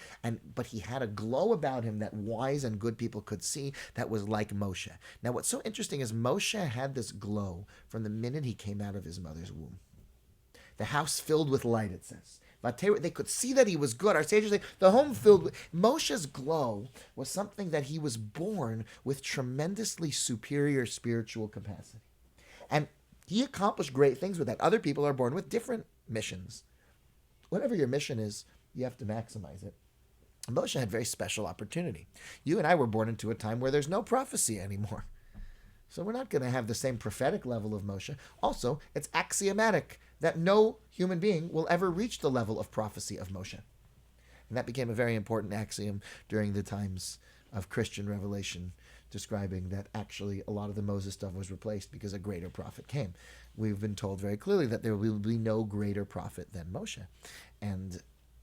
But he had a glow about him that wise and good people could see that was like Moshe. Now what's so interesting is Moshe had this glow from the minute he came out of his mother's womb. The house filled with light, it says. They could see that he was good. Our sages say the home filled with... Moshe's glow was something that he was born with tremendously superior spiritual capacity. And he accomplished great things with that. Other people are born with different missions. Whatever your mission is, you have to maximize it. Moshe had very special opportunity. You and I were born into a time where there's no prophecy anymore. So we're not going to have the same prophetic level of Moshe. Also, it's axiomatic that no human being will ever reach the level of prophecy of Moshe. And that became a very important axiom during the times of Christian revelation, describing that actually a lot of the Moses stuff was replaced because a greater prophet came. We've been told very clearly that there will be no greater prophet than Moshe. And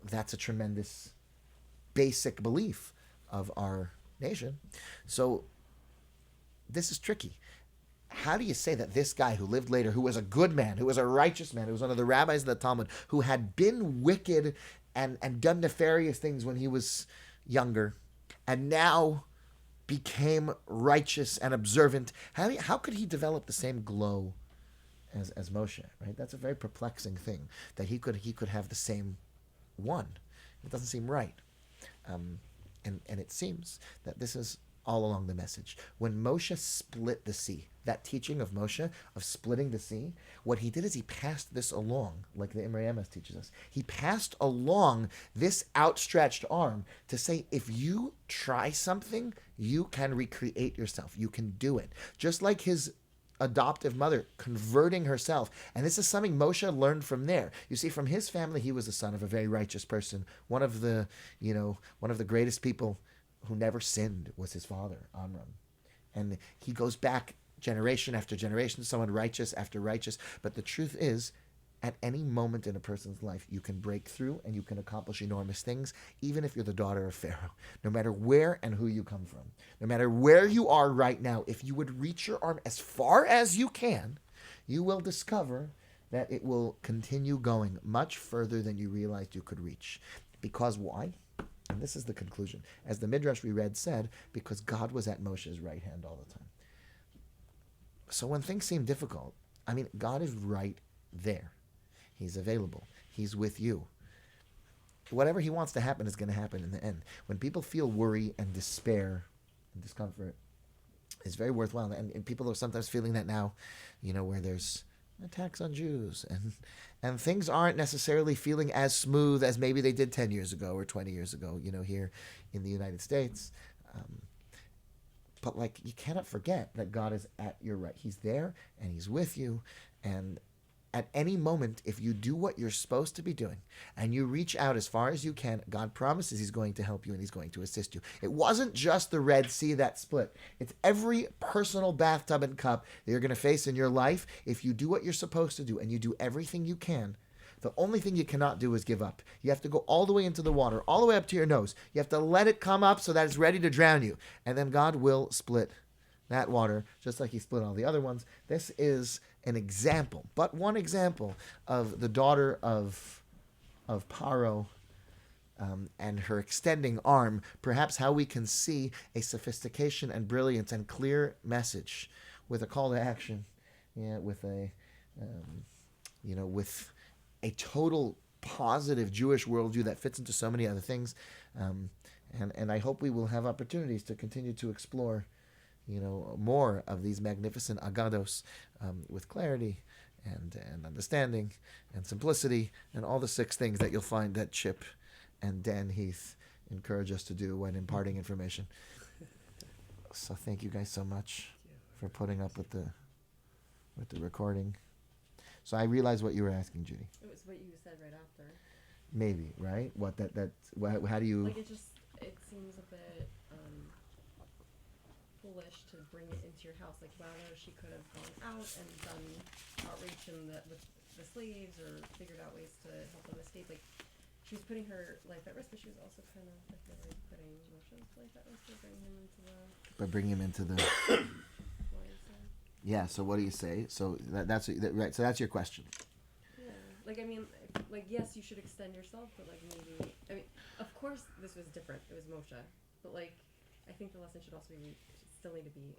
that's a tremendous basic belief of our nation. So this is tricky. How do you say that this guy who lived later, who was a good man, who was a righteous man, who was one of the rabbis of the Talmud, who had been wicked and done nefarious things when he was younger, and now became righteous and observant, how could he develop the same glow as Moshe, right? That's a very perplexing thing, that he could have the same one. It doesn't seem right. And it seems that this is all along the message. When Moshe split the sea, that teaching of Moshe of splitting the sea, what he did is he passed this along, like the Imrei Emes teaches us. He passed along this outstretched arm to say, if you try something, you can recreate yourself. You can do it. Just like his adoptive mother converting herself. And this is something Moshe learned from there. You see, from his family, he was the son of a very righteous person. One of the greatest people who never sinned was his father, Amram. And he goes back generation after generation, someone righteous after righteous. But the truth is, at any moment in a person's life, you can break through and you can accomplish enormous things, even if you're the daughter of Pharaoh. No matter where and who you come from, no matter where you are right now, if you would reach your arm as far as you can, you will discover that it will continue going much further than you realized you could reach. Because why? And this is the conclusion. As the Midrash we read said, because God was at Moshe's right hand all the time. So when things seem difficult, I mean, God is right there. He's available. He's with you. Whatever he wants to happen is going to happen in the end. When people feel worry and despair and discomfort, it's very worthwhile. And people are sometimes feeling that now, where there's attacks on Jews and things aren't necessarily feeling as smooth as maybe they did 10 years ago or 20 years ago, here in the United States. But you cannot forget that God is at your right. He's there and he's with you. And at any moment, if you do what you're supposed to be doing and you reach out as far as you can, God promises he's going to help you and he's going to assist you. It wasn't just the Red Sea that split. It's every personal bathtub and cup that you're going to face in your life. If you do what you're supposed to do and you do everything you can, the only thing you cannot do is give up. You have to go all the way into the water, all the way up to your nose. You have to let it come up so that it's ready to drown you. And then God will split that water, just like he split all the other ones. This is an example, but one example of the daughter of Pharaoh and her extending arm, perhaps how we can see a sophistication and brilliance and clear message with a call to action, with a total positive Jewish worldview that fits into so many other things. And I hope we will have opportunities to continue to explore, more of these magnificent Agados with clarity and understanding and simplicity and all the 6 things that you'll find that Chip and Dan Heath encourage us to do when imparting information. So thank you guys so much for putting up with the recording. So I realized what you were asking, Judy. It was what you said right after. Maybe, right? How do you... It seems a bit foolish to bring it into your house. She could have gone out and done outreach with the slaves or figured out ways to help them escape. She was putting her life at risk, but she was also kind of, putting Moshe's life at risk by bringing him into the... Yeah, so what do you say? So that's right. So that's your question. Yeah, yes, you should extend yourself, but maybe, of course this was different. It was Moshe, but I think the lesson should also be still need to be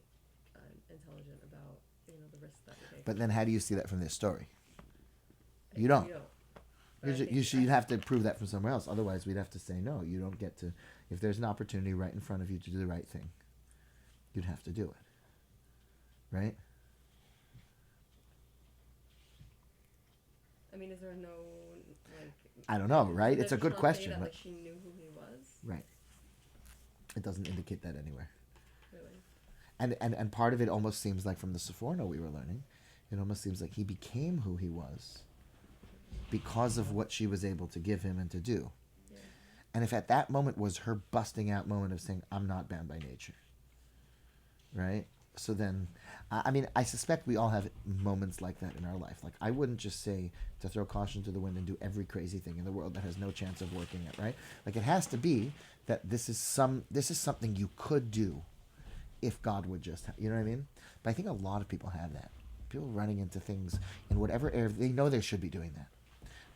intelligent about the risks that we take. But then, how do you see that from this story? You don't. You'd have to prove that from somewhere else. Otherwise, we'd have to say no. You don't get to. If there's an opportunity right in front of you to do the right thing, you'd have to do it, right? Is there no I don't know, right? It's a good question. That, but she knew who he was. Right. It doesn't indicate that anywhere. Really. And part of it almost seems like from the Sephorno we were learning, it almost seems like he became who he was because of what she was able to give him and to do. Yeah. And if at that moment was her busting out moment of saying, I'm not bound by nature, right? So then, I suspect we all have moments like that in our life. I wouldn't just say to throw caution to the wind and do every crazy thing in the world that has no chance of working out, right? It has to be that this is something you could do if God would just, you know what I mean? But I think a lot of people have that. People running into things in whatever area, they know they should be doing that.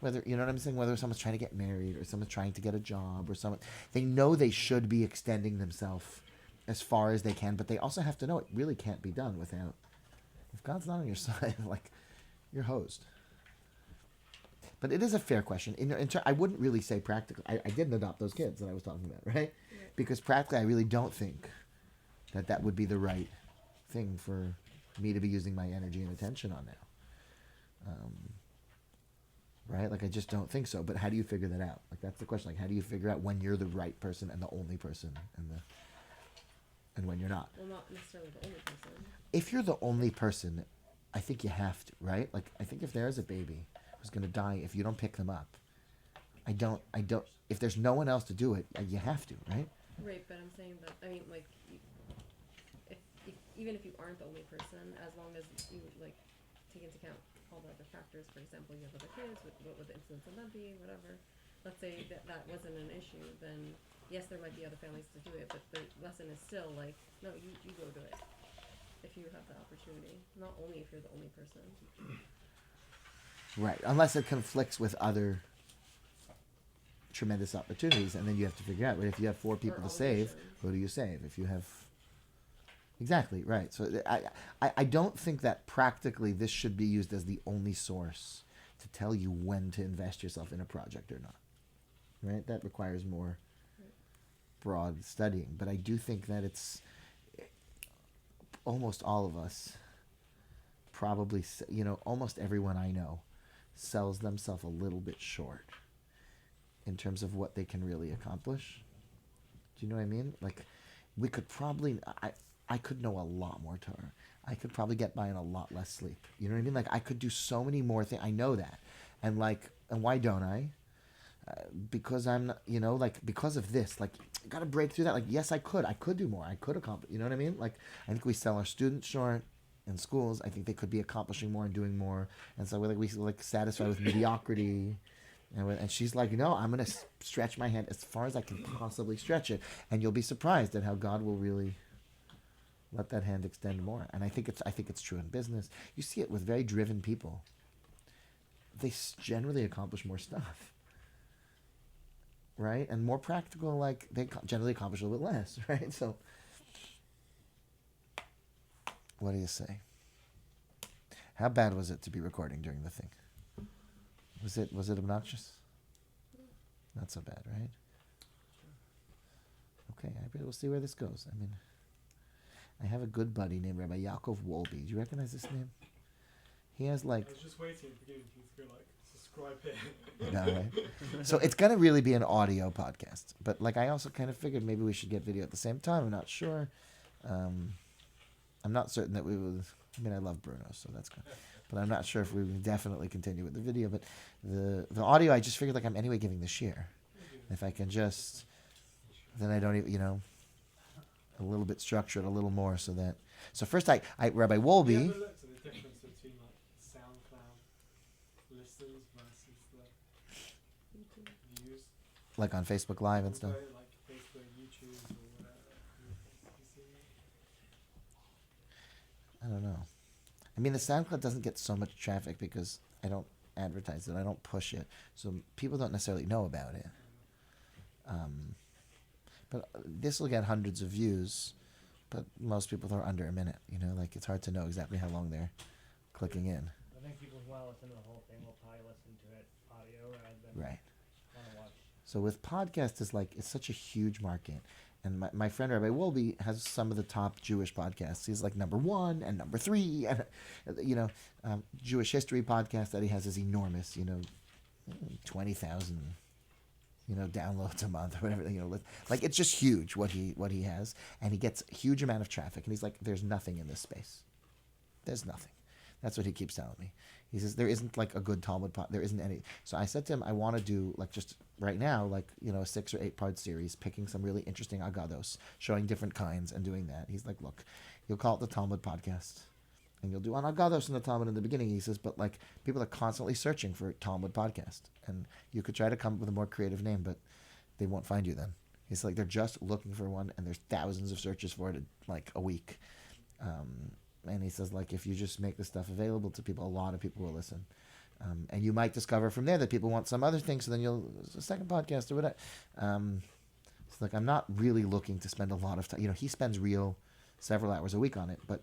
Whether, you know what I'm saying? Whether someone's trying to get married or someone's trying to get a job or they know they should be extending themselves as far as they can, but they also have to know it really can't be done without, if God's not on your side, you're hosed. But it is a fair question. I wouldn't really say practically. I didn't adopt those kids that I was talking about, right? Because practically, I really don't think that would be the right thing for me to be using my energy and attention on now. Right? I just don't think so. But how do you figure that out? That's the question. How do you figure out when you're the right person and the only person and when you're not? Well, not necessarily the only person. If you're the only person, I think you have to, right? I think if there is a baby who's going to die, if you don't pick them up, I don't, if there's no one else to do it, you have to, right? Right, but I'm saying that, if even if you aren't the only person, as long as you, take into account all the other factors, for example, you have other kids, what would the influence on them be, whatever. Let's say that wasn't an issue, then yes, there might be other families to do it, but the lesson is still no, you go do it if you have the opportunity, not only if you're the only person. Right, unless it conflicts with other tremendous opportunities, and then you have to figure out, if you have 4 people to save, who do you save? If you have... Exactly, right. So I don't think that practically this should be used as the only source to tell you when to invest yourself in a project or not. Right? That requires more broad studying. But I do think that it's almost all of us probably, almost everyone I know sells themselves a little bit short in terms of what they can really accomplish. Do you know what I mean? Like, we could probably, I could know a lot more Torah. I could probably get by on a lot less sleep. You know what I mean? Like, I could do so many more things. I know that. And why don't I? Because I'm not, because of this, I got to break through that. Yes, I could do more. I could accomplish, you know what I mean? I think we sell our students short in schools. I think they could be accomplishing more and doing more. And so we satisfied with mediocrity. And she's like, no, I'm going to stretch my hand as far as I can possibly stretch it. And you'll be surprised at how God will really let that hand extend more. And I think it's true in business. You see it with very driven people. They generally accomplish more stuff. Right? And more practical, they generally accomplish a little bit less, right? So, what do you say? How bad was it to be recording during the thing? Was it obnoxious? Not so bad, right? Okay, we'll see where this goes. I mean, I have a good buddy named Rabbi Yaakov Wolbe. Do you recognize this name? He has I was just waiting for you to go subscribe here. Yeah, right. So it's gonna really be an audio podcast, but I also kind of figured maybe we should get video at the same time. I'm not sure. I'm not certain that we will. I mean, I love Bruno, so that's good. But I'm not sure if we will definitely continue with the video. But the audio, I just figured I'm anyway giving the shir. If I can just, then I don't even, a little bit structured a little more so that. So first, I Rabbi Wolbe. You ever looked at the difference between SoundCloud listens versus the views? On Facebook Live and stuff. Like Facebook, YouTube, or whatever. You seen that? I don't know. I mean, the SoundCloud doesn't get so much traffic because I don't advertise it. I don't push it. So people don't necessarily know about it. But this will get hundreds of views, but most people are under a minute. It's hard to know exactly how long they're clicking in. I think people who want to listen to the whole thing will probably listen to it audio rather than Right. want to watch. So with podcasts, it's such a huge market. And my friend Rabbi Wolbe has some of the top Jewish podcasts. He's number 1 and number 3. And, Jewish history podcast that he has is enormous, 20,000, downloads a month or whatever. It's just huge what he has. And he gets a huge amount of traffic. And he's like, there's nothing in this space. There's nothing. That's what he keeps telling me. He says, there isn't a good Talmud pod. There isn't any. So I said to him, I want to do just right now, a 6 or 8 part series, picking some really interesting Agados, showing different kinds and doing that. He's like, look, you'll call it the Talmud podcast. And you'll do on Agados and the Talmud in the beginning. He says, but people are constantly searching for Talmud podcast. And you could try to come up with a more creative name, but they won't find you then. He's like, they're just looking for one and there's thousands of searches for it a week. And he says, if you just make this stuff available to people, a lot of people will listen. And you might discover from there that people want some other thing, so then a second podcast or whatever. It's I'm not really looking to spend a lot of time. He spends several hours a week on it, but,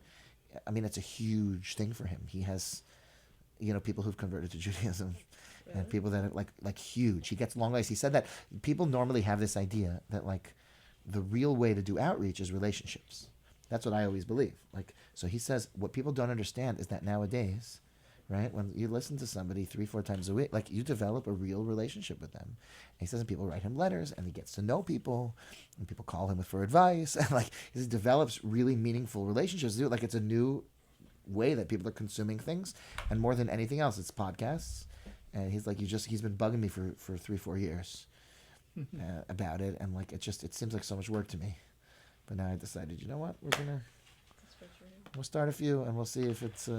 I mean, it's a huge thing for him. He has, people who've converted to Judaism and people that are, huge. He gets long ways. He said that people normally have this idea that, the real way to do outreach is relationships. That's what I always believe. So he says what people don't understand is that nowadays, right, when you listen to somebody 3-4 times a week, you develop a real relationship with them. And he says that people write him letters and he gets to know people and people call him for advice. And he develops really meaningful relationships. It's a new way that people are consuming things. And more than anything else, it's podcasts. And he's he's been bugging me for 3-4 years about it. And it seems like so much work to me. But now I decided, you know what? We'll start a few, and we'll see if it's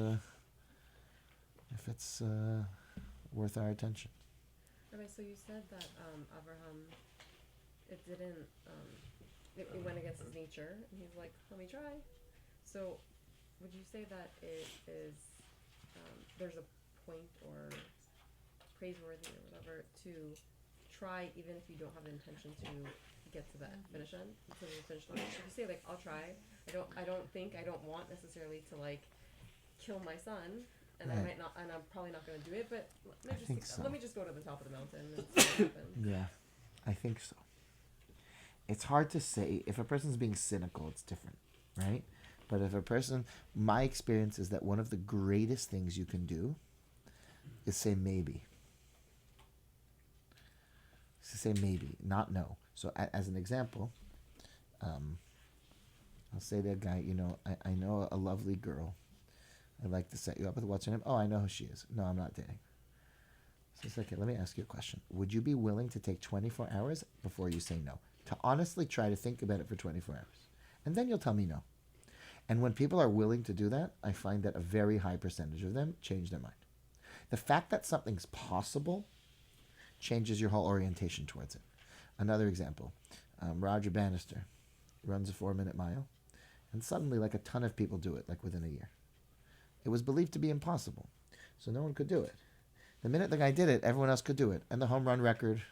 worth our attention. Rabbi, so you said that Abraham, it didn't, it went against his nature, and he's like, let me try. So, would you say that it is, there's a point or praiseworthy or whatever to try even if you don't have the intention to get to that finish end, to the finish line? If you say I'll try, I don't want necessarily to kill my son, and Right. I might not, and I'm probably not going to do it. But think so. let me just go to the top of the mountain and see what happens. Yeah, I think so. It's hard to say. If a person's being cynical, it's different, right? But if a person, my experience is that one of the greatest things you can do is say maybe. To say maybe, not no. So as an example, I'll say to a guy, I know a lovely girl. I'd like to set you up with. What's her name? Oh, I know who she is. No, I'm not dating. So it's like, okay, let me ask you a question. Would you be willing to take 24 hours before you say no? To honestly try to think about it for 24 hours. And then you'll tell me no. And when people are willing to do that, I find that a very high percentage of them change their mind. The fact that something's possible changes your whole orientation towards it. Another example, Roger Bannister runs a 4-minute mile, and suddenly like a ton of people do it, like within a year. It was believed to be impossible, so no one could do it. The minute the guy did it, everyone else could do it. And the home run record,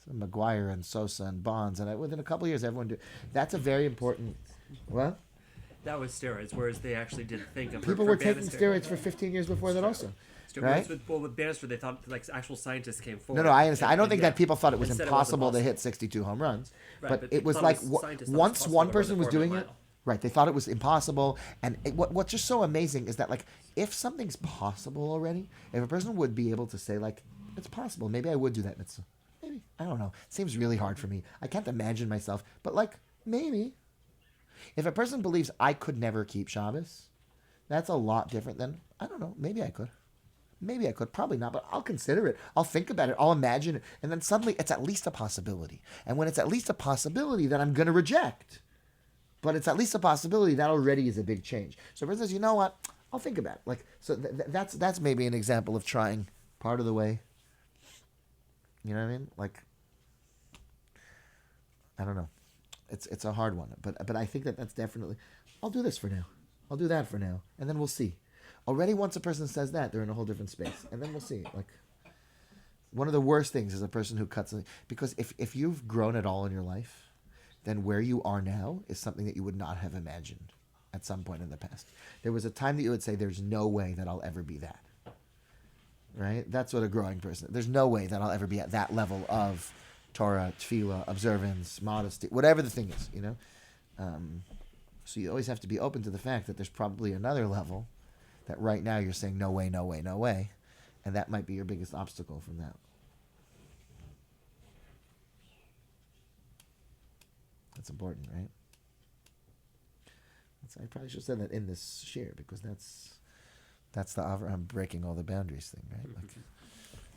so McGuire and Sosa and Bonds, and within a couple of years, everyone did. That's a very important. What? That was steroids, whereas they actually did think of People were taking steroids for 15 years before that also. Right? With Bannister, they thought like actual scientists came forward. No, I understand. I don't think yeah. that people thought it was And said impossible to impossible. hit 62 home runs. Right, but but it they was thought like it was- scientists thought it was once possible one to person run was the doing 4-minute it, mile. right, they thought it was impossible. And what's just so amazing is that, like, if something's possible already, if a person would be able to say, like, it's possible, maybe I would do that mitzvah. Maybe. I don't know. It seems really hard for me. I can't imagine myself. But, like, maybe. If a person believes I could never keep Shabbos, that's a lot different than, I don't know, maybe I could. Maybe I could, probably not, but I'll consider it. I'll think about it. I'll imagine it. And then suddenly it's at least a possibility. And when it's at least a possibility, then I'm going to reject. But it's at least a possibility. That already is a big change. So a person says, you know what? I'll think about it. Like, so that's maybe an example of trying part of the way. You know what I mean? Like, I don't know. It's a hard one. But I think that's definitely, I'll do this for now. I'll do that for now. And then we'll see. Already once a person says that, they're in a whole different space. And then we'll see. Like, one of the worst things is a person who cuts, because if you've grown at all in your life, then where you are now is something that you would not have imagined at some point in the past. There was a time that you would say, there's no way that I'll ever be that. Right? That's what a growing person, there's no way that I'll ever be at that level of Torah, tefillah, observance, modesty, whatever the thing is, you know? So you always have to be open to the fact that there's probably another level that right now you're saying, no way, no way, no way. And that might be your biggest obstacle from that. That's important, right? I probably should have said that in this share, because that's the Avraham breaking all the boundaries thing, right? Like,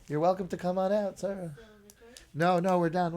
you're welcome to come on out, Sarah. No, we're done.